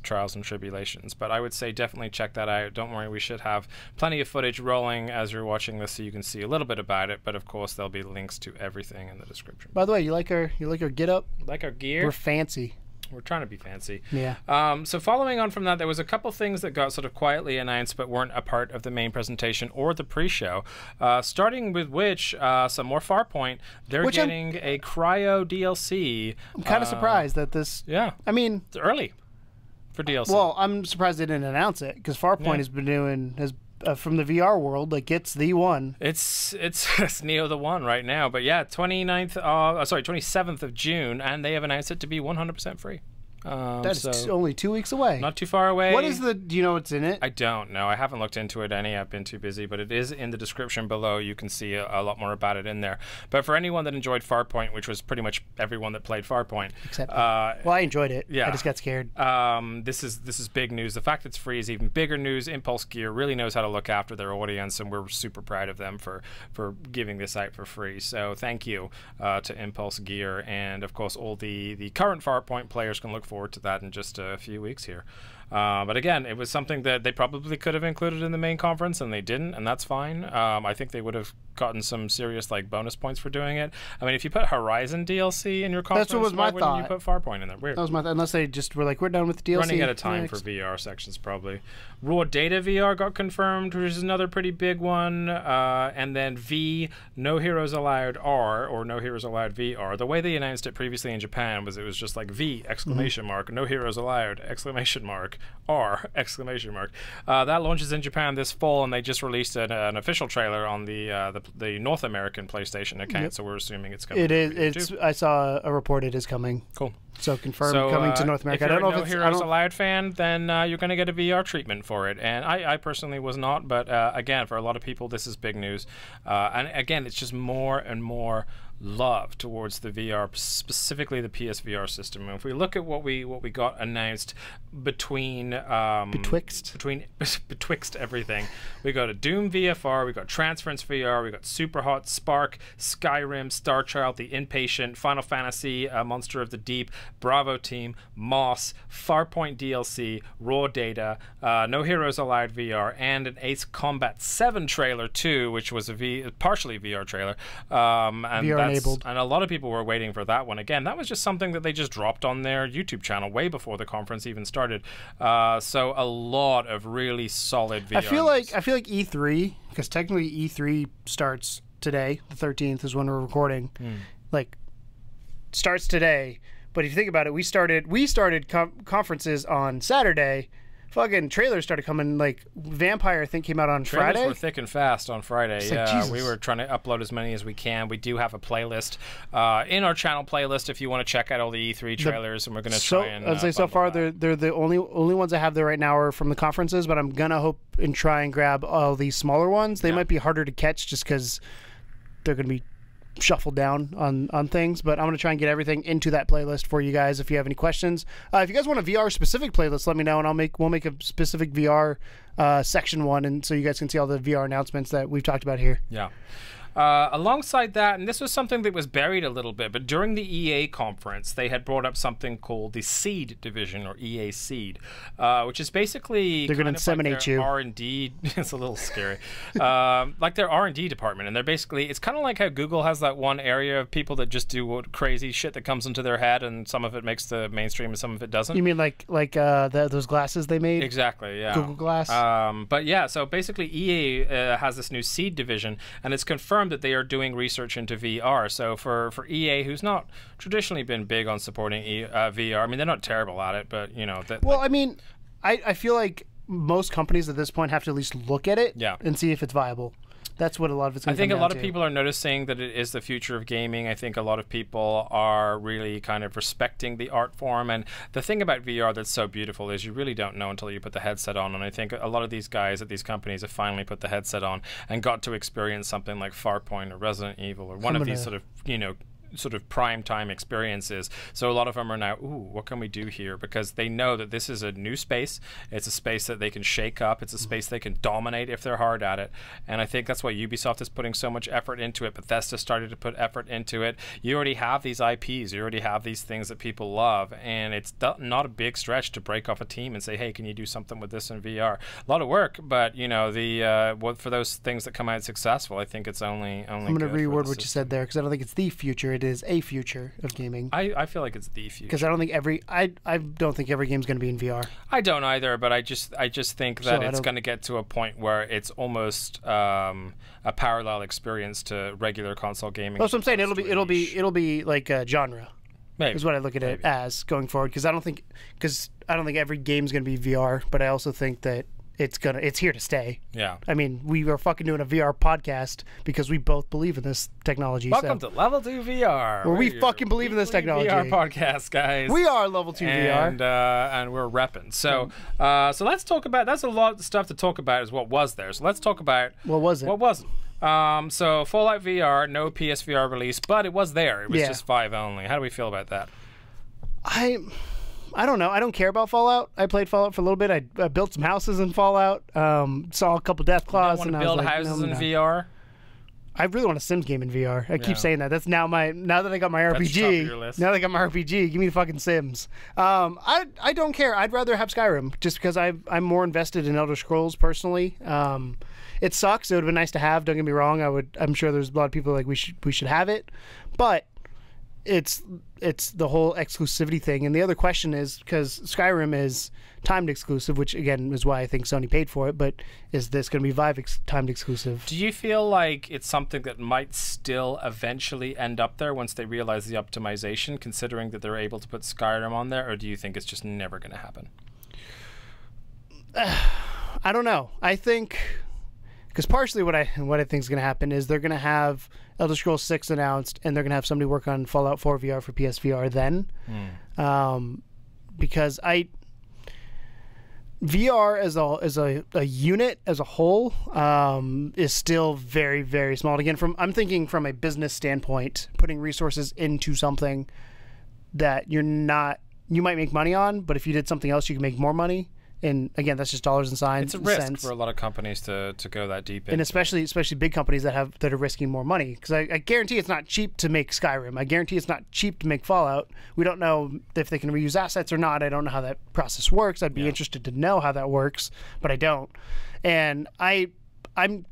trials and tribulations. But I would say definitely check that out. Don't worry, we should have plenty of footage rolling as you're watching this, so you can see a little bit about it. But of course, there'll be links to everything in the description. By the way, you like our get up? Like our gear? We're fancy. We're trying to be fancy. Yeah. So following on from that, there was a couple things that got sort of quietly announced but weren't a part of the main presentation or the pre-show. Starting with which, some more Farpoint. They're getting a Cryo DLC. I'm kind of surprised that this... Yeah. I mean... It's early for DLC. Well, I'm surprised they didn't announce it, because Farpoint has been doing... from the VR world, like it's the one. It's Neo the one right now, but yeah, 27th of June, and they have announced it to be 100% free. That's only 2 weeks away. Not too far away. What is do you know what's in it? I don't know. I haven't looked into it any. I've been too busy, but it is in the description below. You can see a lot more about it in there. But for anyone that enjoyed Farpoint, which was pretty much everyone that played Farpoint, except well, I enjoyed it. Yeah, I just got scared. This is big news. The fact it's free is even bigger news. Impulse Gear really knows how to look after their audience, and we're super proud of them for giving this out for free. So thank you to Impulse Gear, and of course all the current Farpoint players can look forward to that in just a few weeks here. But again, it was something that they probably could have included in the main conference, and they didn't, and that's fine. I think they would have gotten some serious like bonus points for doing it. I mean, if you put Horizon DLC in your conference, that's what was my why thought. Wouldn't you put Farpoint in there? Weird. That was my unless they just were like, we're done with the DLC. Running out of time for VR sections, probably. Raw Data VR got confirmed, which is another pretty big one. And then No Heroes Allowed R, or No Heroes Allowed VR. The way they announced it previously in Japan was it was just like V! ! No Heroes Allowed! R exclamation mark. That launches in Japan this fall, and they just released an official trailer on the North American PlayStation account. So we're assuming it's coming. It is. I saw a report. It is coming. Cool. So confirmed coming to North America. If you're I don't know a if it's Heroes Allowed fan, then you're going to get a VR treatment for it. And I personally was not, but again, for a lot of people, this is big news. And again, it's just more and more love towards the VR, specifically the PSVR system. And if we look at what we got announced between betwixt everything, we got a Doom VFR, we got Transference VR, we got Superhot, Sparc, Skyrim, Star Child, the Inpatient, Final Fantasy, Monster of the Deep, Bravo Team, Moss, Farpoint DLC, Raw Data, No Heroes Allowed VR, and an Ace Combat 7 trailer too, which was a partially VR trailer. And VR enabled. And a lot of people were waiting for that one. Again, that was just something that they just dropped on their YouTube channel way before the conference even started. So a lot of really solid VR. I feel like E3, because technically E3 starts today. The 13th is when we're recording. Like, starts today. But if you think about it, we started conferences on Saturday. Fucking trailers started coming. Like Vampire, I think, came out on Friday. Trailers were thick and fast on Friday. Yeah, we were trying to upload as many as we can. We do have a playlist in our channel playlist if you want to check out all the E3 trailers, and we're going to try and. I'd say so far they're the only ones I have there right now are from the conferences, but I'm gonna hope and try and grab all these smaller ones. They might be harder to catch just because they're gonna be shuffled down on things, but I'm going to try and get everything into that playlist for you guys if you have any questions. If you guys want a VR specific playlist, let me know, and we'll make a specific VR section one, and so you guys can see all the VR announcements that we've talked about here. Yeah. Alongside that, and this was something that was buried a little bit, but during the EA conference, they had brought up something called the Seed Division, or EA Seed, which is basically they're going to inseminate like you. R&D. It's a little scary. Like their R&D department, and they're basically, it's kind of like how Google has that one area of people that just do crazy shit that comes into their head, and some of it makes the mainstream and some of it doesn't. You mean like those glasses they made? Exactly, yeah. Google Glass. But yeah, so basically EA has this new Seed Division, and it's confirmed that they are doing research into VR. So for EA, who's not traditionally been big on supporting VR, I mean, they're not terrible at it, but you know. I mean, I feel like most companies at this point have to at least look at it and see if it's viable. That's what a lot of it's going to come down to. I think a lot of people are noticing that it is the future of gaming. I think a lot of people are really kind of respecting the art form. And the thing about VR that's so beautiful is you really don't know until you put the headset on. And I think a lot of these guys at these companies have finally put the headset on and got to experience something like Farpoint or Resident Evil or one of these sort of, you know, sort of prime time experiences. So a lot of them are now, ooh, what can we do here? Because they know that this is a new space. It's a space that they can shake up. It's a space they can dominate if they're hard at it. And I think that's why Ubisoft is putting so much effort into it. Bethesda started to put effort into it. You already have these IPs. You already have these things that people love. And it's not a big stretch to break off a team and say, hey, can you do something with this in VR? A lot of work, but you know, for those things that come out successful, I think it's only I'm going to reword what you said there, because I don't think it's the future. It is a future of gaming. I feel like it's the future, because I don't think every game's going to be in VR. I don't either, but I just think that it's going to get to a point where it's almost a parallel experience to regular console gaming. That's what I'm saying. It'll be like a genre. Maybe. Is what I look at it as going forward, because I don't think every game's going to be VR, but I also think that it's here to stay. Yeah. I mean, we are fucking doing a VR podcast because we both believe in this technology. Welcome to Level 2 VR. Where we fucking believe in this technology. VR podcast, guys. We are Level 2 VR. And we're repping. So so let's talk about, that's a lot of stuff to talk about is what was there. So let's talk about what was it. What wasn't. So Fallout VR, no PSVR release, but it was there. It was just 5 only. How do we feel about that? I don't know. I don't care about Fallout. I played Fallout for a little bit. I built some houses in Fallout. Saw a couple death claws. You don't want to build houses in VR? I really want a Sims game in VR. I keep saying that. That's now that I got my RPG. Now that I got my RPG, give me the fucking Sims. I don't care. I'd rather have Skyrim just because I'm more invested in Elder Scrolls personally. It sucks. It would have been nice to have. Don't get me wrong. I'm sure there's a lot of people like we should have it, but it's the whole exclusivity thing. And the other question is, because Skyrim is timed exclusive, which again is why I think Sony paid for it, but is this going to be Vive timed exclusive? Do you feel like it's something that might still eventually end up there once they realize the optimization, considering that they're able to put Skyrim on there, or do you think it's just never going to happen? I don't know. I think because partially what I think is going to happen is they're going to have Elder Scrolls 6 announced, and they're going to have somebody work on Fallout 4 VR for PSVR then, because VR as a unit as a whole is still very, very small. And again, I'm thinking from a business standpoint, putting resources into something that you might make money on, but if you did something else, you can make more money. And again, that's just dollars and cents. It's a risk for a lot of companies to go that deep in. And especially big companies that are risking more money. Because I guarantee it's not cheap to make Skyrim. I guarantee it's not cheap to make Fallout. We don't know if they can reuse assets or not. I don't know how that process works. I'd be interested to know how that works, but I don't. And I'm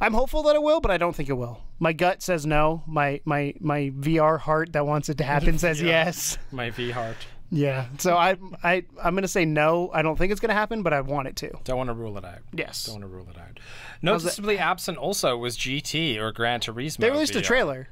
hopeful that it will, but I don't think it will. My gut says no. My VR heart that wants it to happen says yes. My V heart. Yeah. So I'm going to say no. I don't think it's going to happen, but I want it to. Don't want to rule it out. Yes. Don't want to rule it out. Noticeably absent also was GT or Gran Turismo. They released VR. a trailer.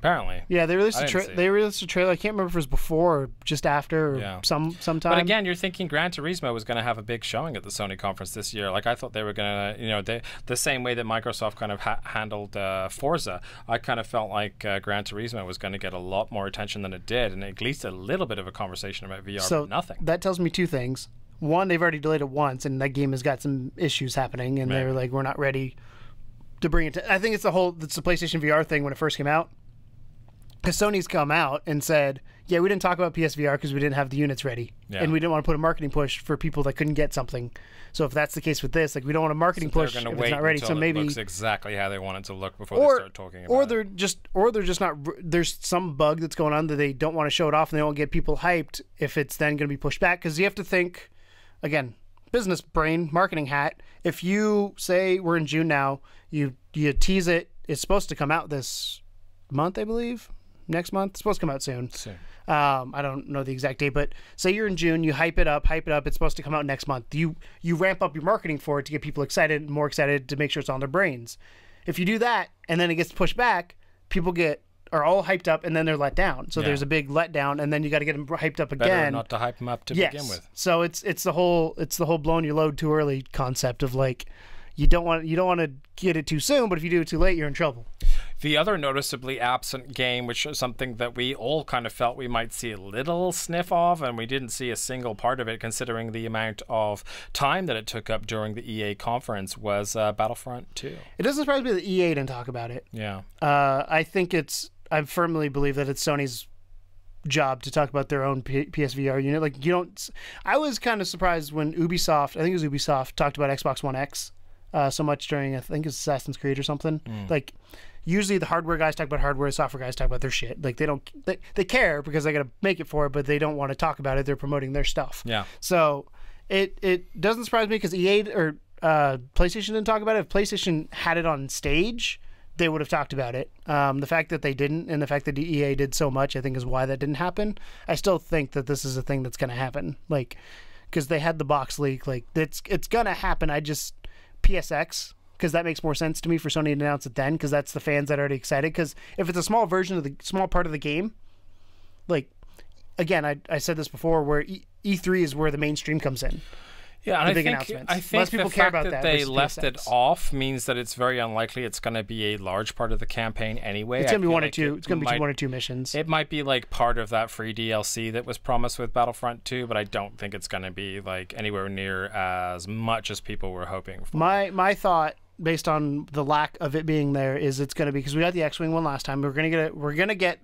Apparently. Yeah, they released a trailer. I can't remember if it was before or just after or sometime. But again, you're thinking Gran Turismo was going to have a big showing at the Sony conference this year. Like I thought they were going to, the same way that Microsoft kind of handled Forza. I kind of felt like Gran Turismo was going to get a lot more attention than it did, and at least a little bit of a conversation about VR. So but nothing. That tells me two things. One, they've already delayed it once, and that game has got some issues happening, and they were like, we're not ready to bring it to. I think it's the PlayStation VR thing when it first came out. Because Sony's come out and said, yeah, we didn't talk about PSVR because we didn't have the units ready. Yeah. And we didn't want to put a marketing push for people that couldn't get something. So if that's the case with this, like we don't want a marketing push if it's not ready. So maybe it looks exactly how they want it to look before they start talking about it. Or they're just not. There's some bug that's going on that they don't want to show it off, and they don't get people hyped if it's then going to be pushed back. Because you have to think, again, business brain, marketing hat. If you say we're in June now, you tease it. It's supposed to come out this month, I believe. Next month. It's supposed to come out soon. I don't know the exact date, but say you're in June, you hype it up. It's supposed to come out next month. You ramp up your marketing for it to get people excited, more excited, to make sure it's on their brains. If you do that and then it gets pushed back, people are all hyped up and then they're let down. So there's a big letdown, and then you got to get them hyped up again. Better not to hype them up to begin with. So it's the whole blowing your load too early concept of like you don't want to get it too soon, but if you do it too late, you're in trouble. The other noticeably absent game, which is something that we all kind of felt we might see a little sniff of, and we didn't see a single part of it considering the amount of time that it took up during the EA conference, was Battlefront 2. It doesn't surprise me that EA didn't talk about it. Yeah. I firmly believe that it's Sony's job to talk about their own PSVR unit. Like I was kind of surprised when Ubisoft talked about Xbox One X so much during, I think it's Assassin's Creed or something. Like, usually the hardware guys talk about hardware, the software guys talk about their shit. Like they care because they got to make it for it, but they don't want to talk about it. They're promoting their stuff. Yeah. So it doesn't surprise me because EA or PlayStation didn't talk about it. If PlayStation had it on stage, they would have talked about it. The fact that they didn't, and the fact that EA did so much, I think is why that didn't happen. I still think that this is a thing that's going to happen. Like, because they had the box leak. Like it's going to happen. PSX. Because that makes more sense to me for Sony to announce it then, because that's the fans that are already excited. Because if it's a small version of the small part of the game, like, again, I said this before, where E3 is where the mainstream comes in. Yeah, and I think the fact that they left it off means that it's very unlikely it's going to be a large part of the campaign anyway. It's going to be one or two. It's going to be one or two missions. It might be like part of that free DLC that was promised with Battlefront 2, but I don't think it's going to be like anywhere near as much as people were hoping for. My thought, based on the lack of it being there, is it's going to be, because we got the X-Wing one last time. We're going to get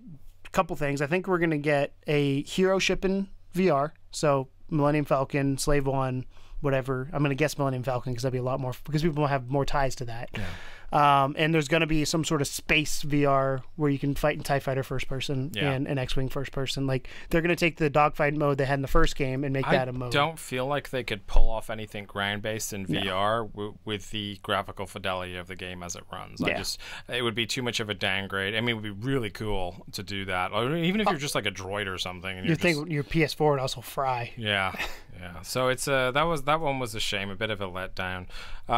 a couple things. I think we're going to get a hero ship in VR. So Millennium Falcon, Slave One, whatever. I'm going to guess Millennium Falcon because that'd be a lot more, because people have more ties to that. Yeah. And there's going to be some sort of space VR where you can fight in TIE Fighter first person and an X-Wing first person. Like, they're going to take the dogfight mode they had in the first game and make that a mode. I don't feel like they could pull off anything ground-based in VR with the graphical fidelity of the game as it runs. Yeah. It would be too much of a downgrade. I mean, it would be really cool to do that. Or even if you're just like a droid or something. And you think your PS4 would also fry. Yeah. Yeah. So it's that one was a shame, a bit of a letdown.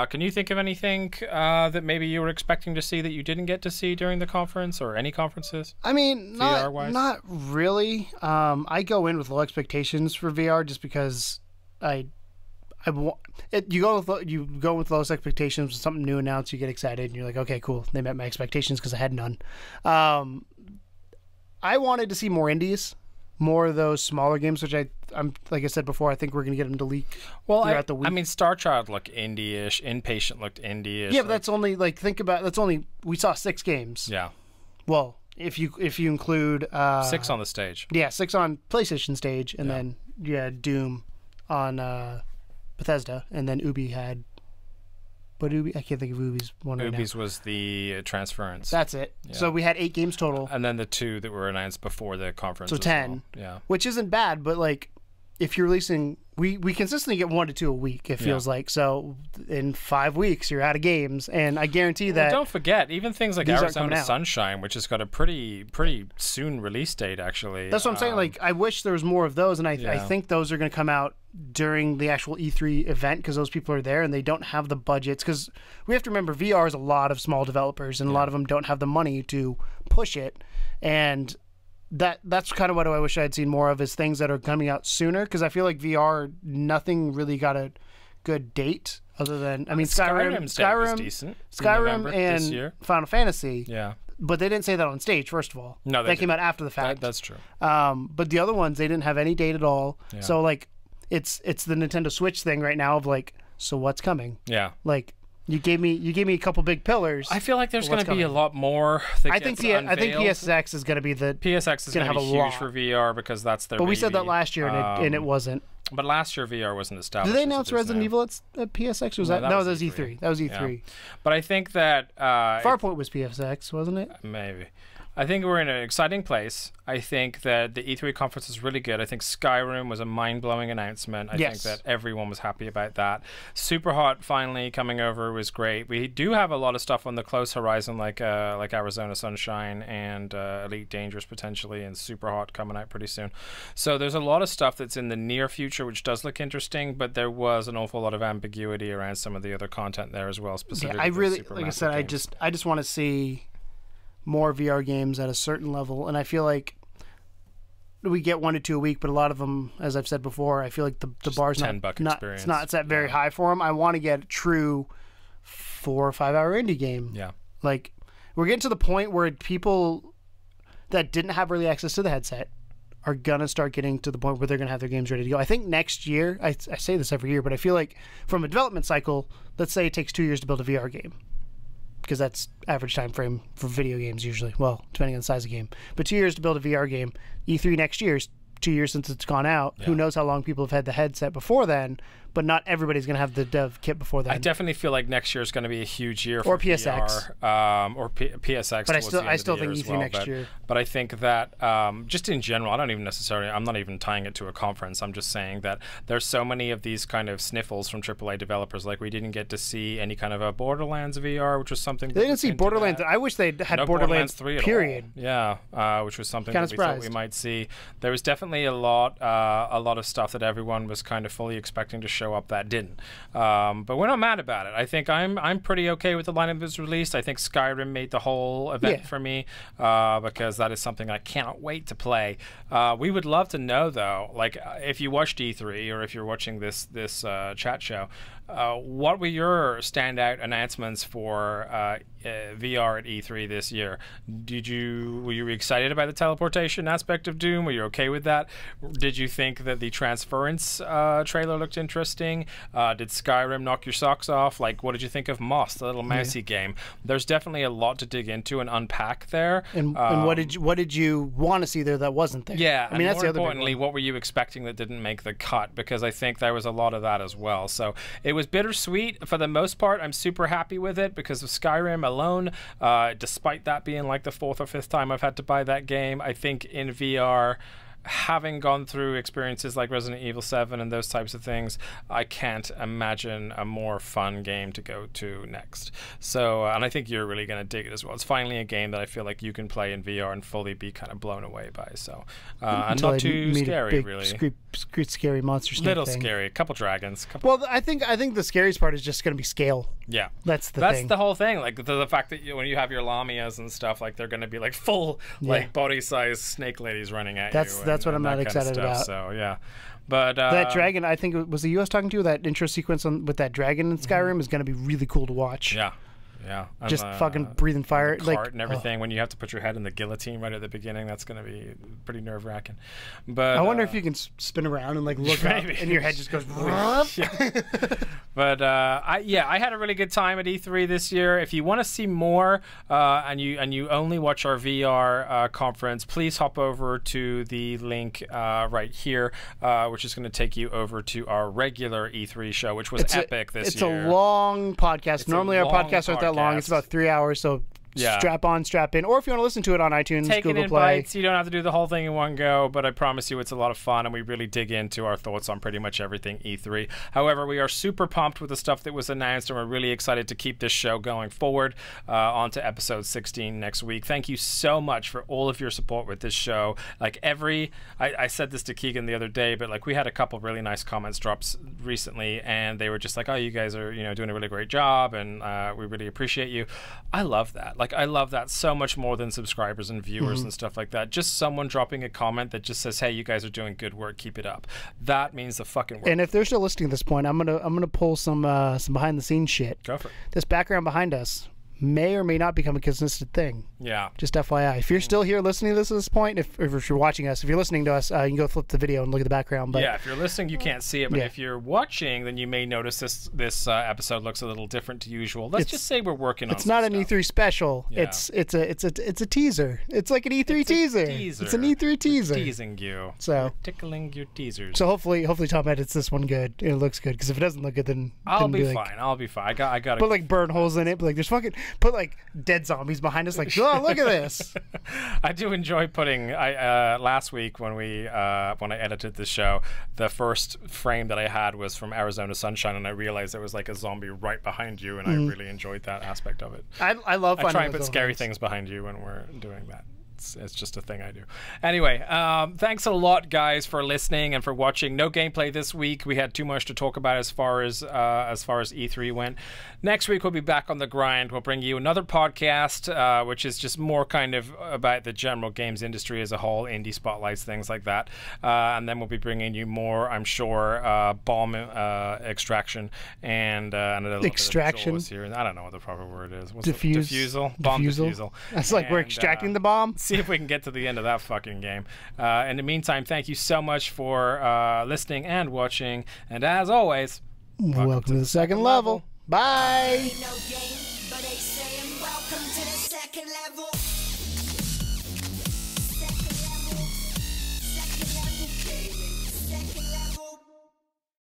Can you think of anything that maybe you were expecting to see that you didn't get to see during the conference or any conferences? I mean, not really. I go in with low expectations for VR just because I You go with lowest expectations. When something new announced, you get excited, and you're like, okay, cool. They met my expectations because I had none. I wanted to see more indies, more of those smaller games, which I'm like I said before, I think we're gonna get them to leak throughout the week. I mean, Star Child looked indie-ish, Inpatient looked indie-ish. Yeah, but that's only we saw 6 games. Yeah. Well, if you include 6 on the stage. Yeah, 6 on PlayStation stage, and then you had Doom on Bethesda, and then Ubi had. But I can't think of Ubi's one right now. Ubi's was the Transference. That's it. Yeah. So we had 8 games total. And then the 2 that were announced before the conference. So 10. Well. Yeah. Which isn't bad, but like if you're releasing, we consistently get 1 to 2 a week, it feels like. So in 5 weeks, you're out of games. And I guarantee that. Well, don't forget, even things like Arizona Sunshine, which has got a pretty soon release date, actually. That's what I'm saying. Like, I wish there was more of those. And I think those are going to come out during the actual E3 event because those people are there and they don't have the budgets. Because we have to remember, VR is a lot of small developers and a lot of them don't have the money to push it. And that's kind of what I wish I had seen more of, is things that are coming out sooner, because I feel like VR, nothing really got a good date other than, I mean, Skyrim was decent. Skyrim and Final Fantasy. Yeah. But they didn't say that on stage, first of all. No, they came out after the fact. That's true. But the other ones, they didn't have any date at all. Yeah. So like, it's the Nintendo Switch thing right now of like, so what's coming? Yeah. Like, you gave me a couple big pillars. I feel like there's going to be a lot more. I think PSX is going to be PSX is going to be huge for VR because that's their. But we said that last year and it wasn't. But last year VR wasn't established. Did they announce Resident Evil at PSX? Was that was E3? That was E3. Yeah. But I think that Farpoint was PSX, wasn't it? Maybe. I think we're in an exciting place. I think that the E3 conference is really good. I think Skyrim was a mind-blowing announcement. I think that everyone was happy about that. Superhot finally coming over was great. We do have a lot of stuff on the close horizon, like Arizona Sunshine and Elite Dangerous potentially, and Superhot coming out pretty soon. So there's a lot of stuff that's in the near future, which does look interesting. But there was an awful lot of ambiguity around some of the other content there as well. Specifically, I really, like I said, I just want to see more VR games at a certain level, and I feel like we get 1 to 2 a week, but a lot of them, as I've said before, I feel like the bar's not it's that very high for them. I want to get a true 4 or 5 hour indie game. Yeah, like we're getting to the point where people that didn't have early access to the headset are gonna start getting to the point where they're gonna have their games ready to go. I think next year, I say this every year, but I feel like from a development cycle, let's say it takes 2 years to build a VR game, because that's average time frame for video games usually. Well, depending on the size of the game. But 2 years to build a VR game. E3 next year is 2 years since it's gone out. Yeah. Who knows how long people have had the headset before then, but not everybody's going to have the dev kit before then. I definitely feel like next year is going to be a huge year for PSX. VR. Or PSX. But I still think E3 next year. But I think that just in general, I'm not even tying it to a conference. I'm just saying that there's so many of these kind of sniffles from AAA developers. Like we didn't get to see any kind of a Borderlands VR, which was something. They didn't see Borderlands. I wish they'd had Borderlands 3 period. Yeah, which was something that we thought we might see. There was definitely a lot of stuff that everyone was kind of fully expecting to show up that didn't. But we're not mad about it. I think I'm pretty okay with the lineup that's released. I think Skyrim made the whole event for me because that is something I cannot wait to play. We would love to know though, like if you watched E3 or if you're watching this chat show, what were your standout announcements for VR at E3 this year? Were you excited about the teleportation aspect of Doom? Were you okay with that? Did you think that the Transference trailer looked interesting? Did Skyrim knock your socks off? Like, what did you think of Moss, the little mousy game? There's definitely a lot to dig into and unpack there. And what did you want to see there that wasn't there? Yeah, I mean, that's more the other importantly, what were you expecting that didn't make the cut? Because I think there was a lot of that as well. So it was bittersweet. For the most part, I'm super happy with it because of Skyrim alone. Despite that being like the 4th or 5th time I've had to buy that game, I think in VR, having gone through experiences like Resident Evil 7 and those types of things, I can't imagine a more fun game to go to next. So, and I think you're really going to dig it as well. It's finally a game that I feel like you can play in VR and fully be kind of blown away by. So, and not too scary, really. Scary monster snake Little thing. Scary. A couple dragons. Well, I think the scariest part is just going to be scale. Yeah, That's the whole thing. Like the fact that when you have your Lamias and stuff, like they're going to be like full, like body-sized snake ladies running at you. That's what I'm not excited about. So yeah, but that dragon, I think it was the U.S. talking to you. That intro sequence with that dragon in Skyrim is going to be really cool to watch. Yeah. Yeah, just fucking breathing fire, like and everything. When you have to put your head in the guillotine right at the beginning, that's going to be pretty nerve-wracking. But I wonder if you can spin around and like look up, and your head just goes. But I had a really good time at E3 this year. If you want to see more, and you only watch our VR conference, please hop over to the link right here, which is going to take you over to our regular E3 show, which was epic this year. It's a long podcast. Normally our podcasts aren't that long. It's about 3 hours, so strap on, strap in. Or if you want to listen to it on iTunes, take Google it in Play. bites. You don't have to do the whole thing in one go, but I promise you it's a lot of fun, and we really dig into our thoughts on pretty much everything E3. However, we are super pumped with the stuff that was announced, and we're really excited to keep this show going forward on to episode 16 next week. Thank you so much for all of your support with this show. Like I said this to Keegan the other day, but like we had a couple really nice comments drops recently, and they were just like, "Oh, you guys are doing a really great job, and we really appreciate you." I love that. Like I love that so much more than subscribers and viewers and stuff like that. Just someone dropping a comment that just says, "Hey, you guys are doing good work. Keep it up." That means the fucking work. And if they're still listening at this point, I'm gonna pull some behind the scenes shit. Go for it. This background behind us may or may not become a consistent thing. Yeah. Just FYI. If you're still here listening to this at this point, if you're watching us, if you're listening to us, you can go flip the video and look at the background. But yeah, if you're listening, you can't see it. But if you're watching, then you may notice this episode looks a little different to usual. Let's just say we're working on It's not an stuff. E3 special. Yeah. It's a teaser. It's like an E3 teaser. It's an E3 teaser. We're teasing you. So we're tickling your teasers. So hopefully Tom edits this one good. It looks good, because if it doesn't look good, then I'll be like, fine. I'll be fine. I got put like burn holes in it. But like there's put like dead zombies behind us. Like, oh, look at this. I do enjoy putting. Last week when I edited the show, the first frame that I had was from Arizona Sunshine, and I realized there was like a zombie right behind you, and I really enjoyed that aspect of it. I love. I try and put scary things behind you when we're doing that. It's just a thing I do. Anyway, thanks a lot, guys, for listening and for watching. No gameplay this week. We had too much to talk about as far as E3 went. Next week we'll be back on the grind. We'll bring you another podcast, which is just more kind of about the general games industry as a whole, indie spotlights, things like that. And then we'll be bringing you more, I'm sure, bomb extraction and a little extraction. Bit of here. I don't know what the proper word is. Defusal. Bomb defusal. That's like we're extracting the bomb. See if we can get to the end of that fucking game. In the meantime, thank you so much for listening and watching. And as always, welcome to the second level. Bye.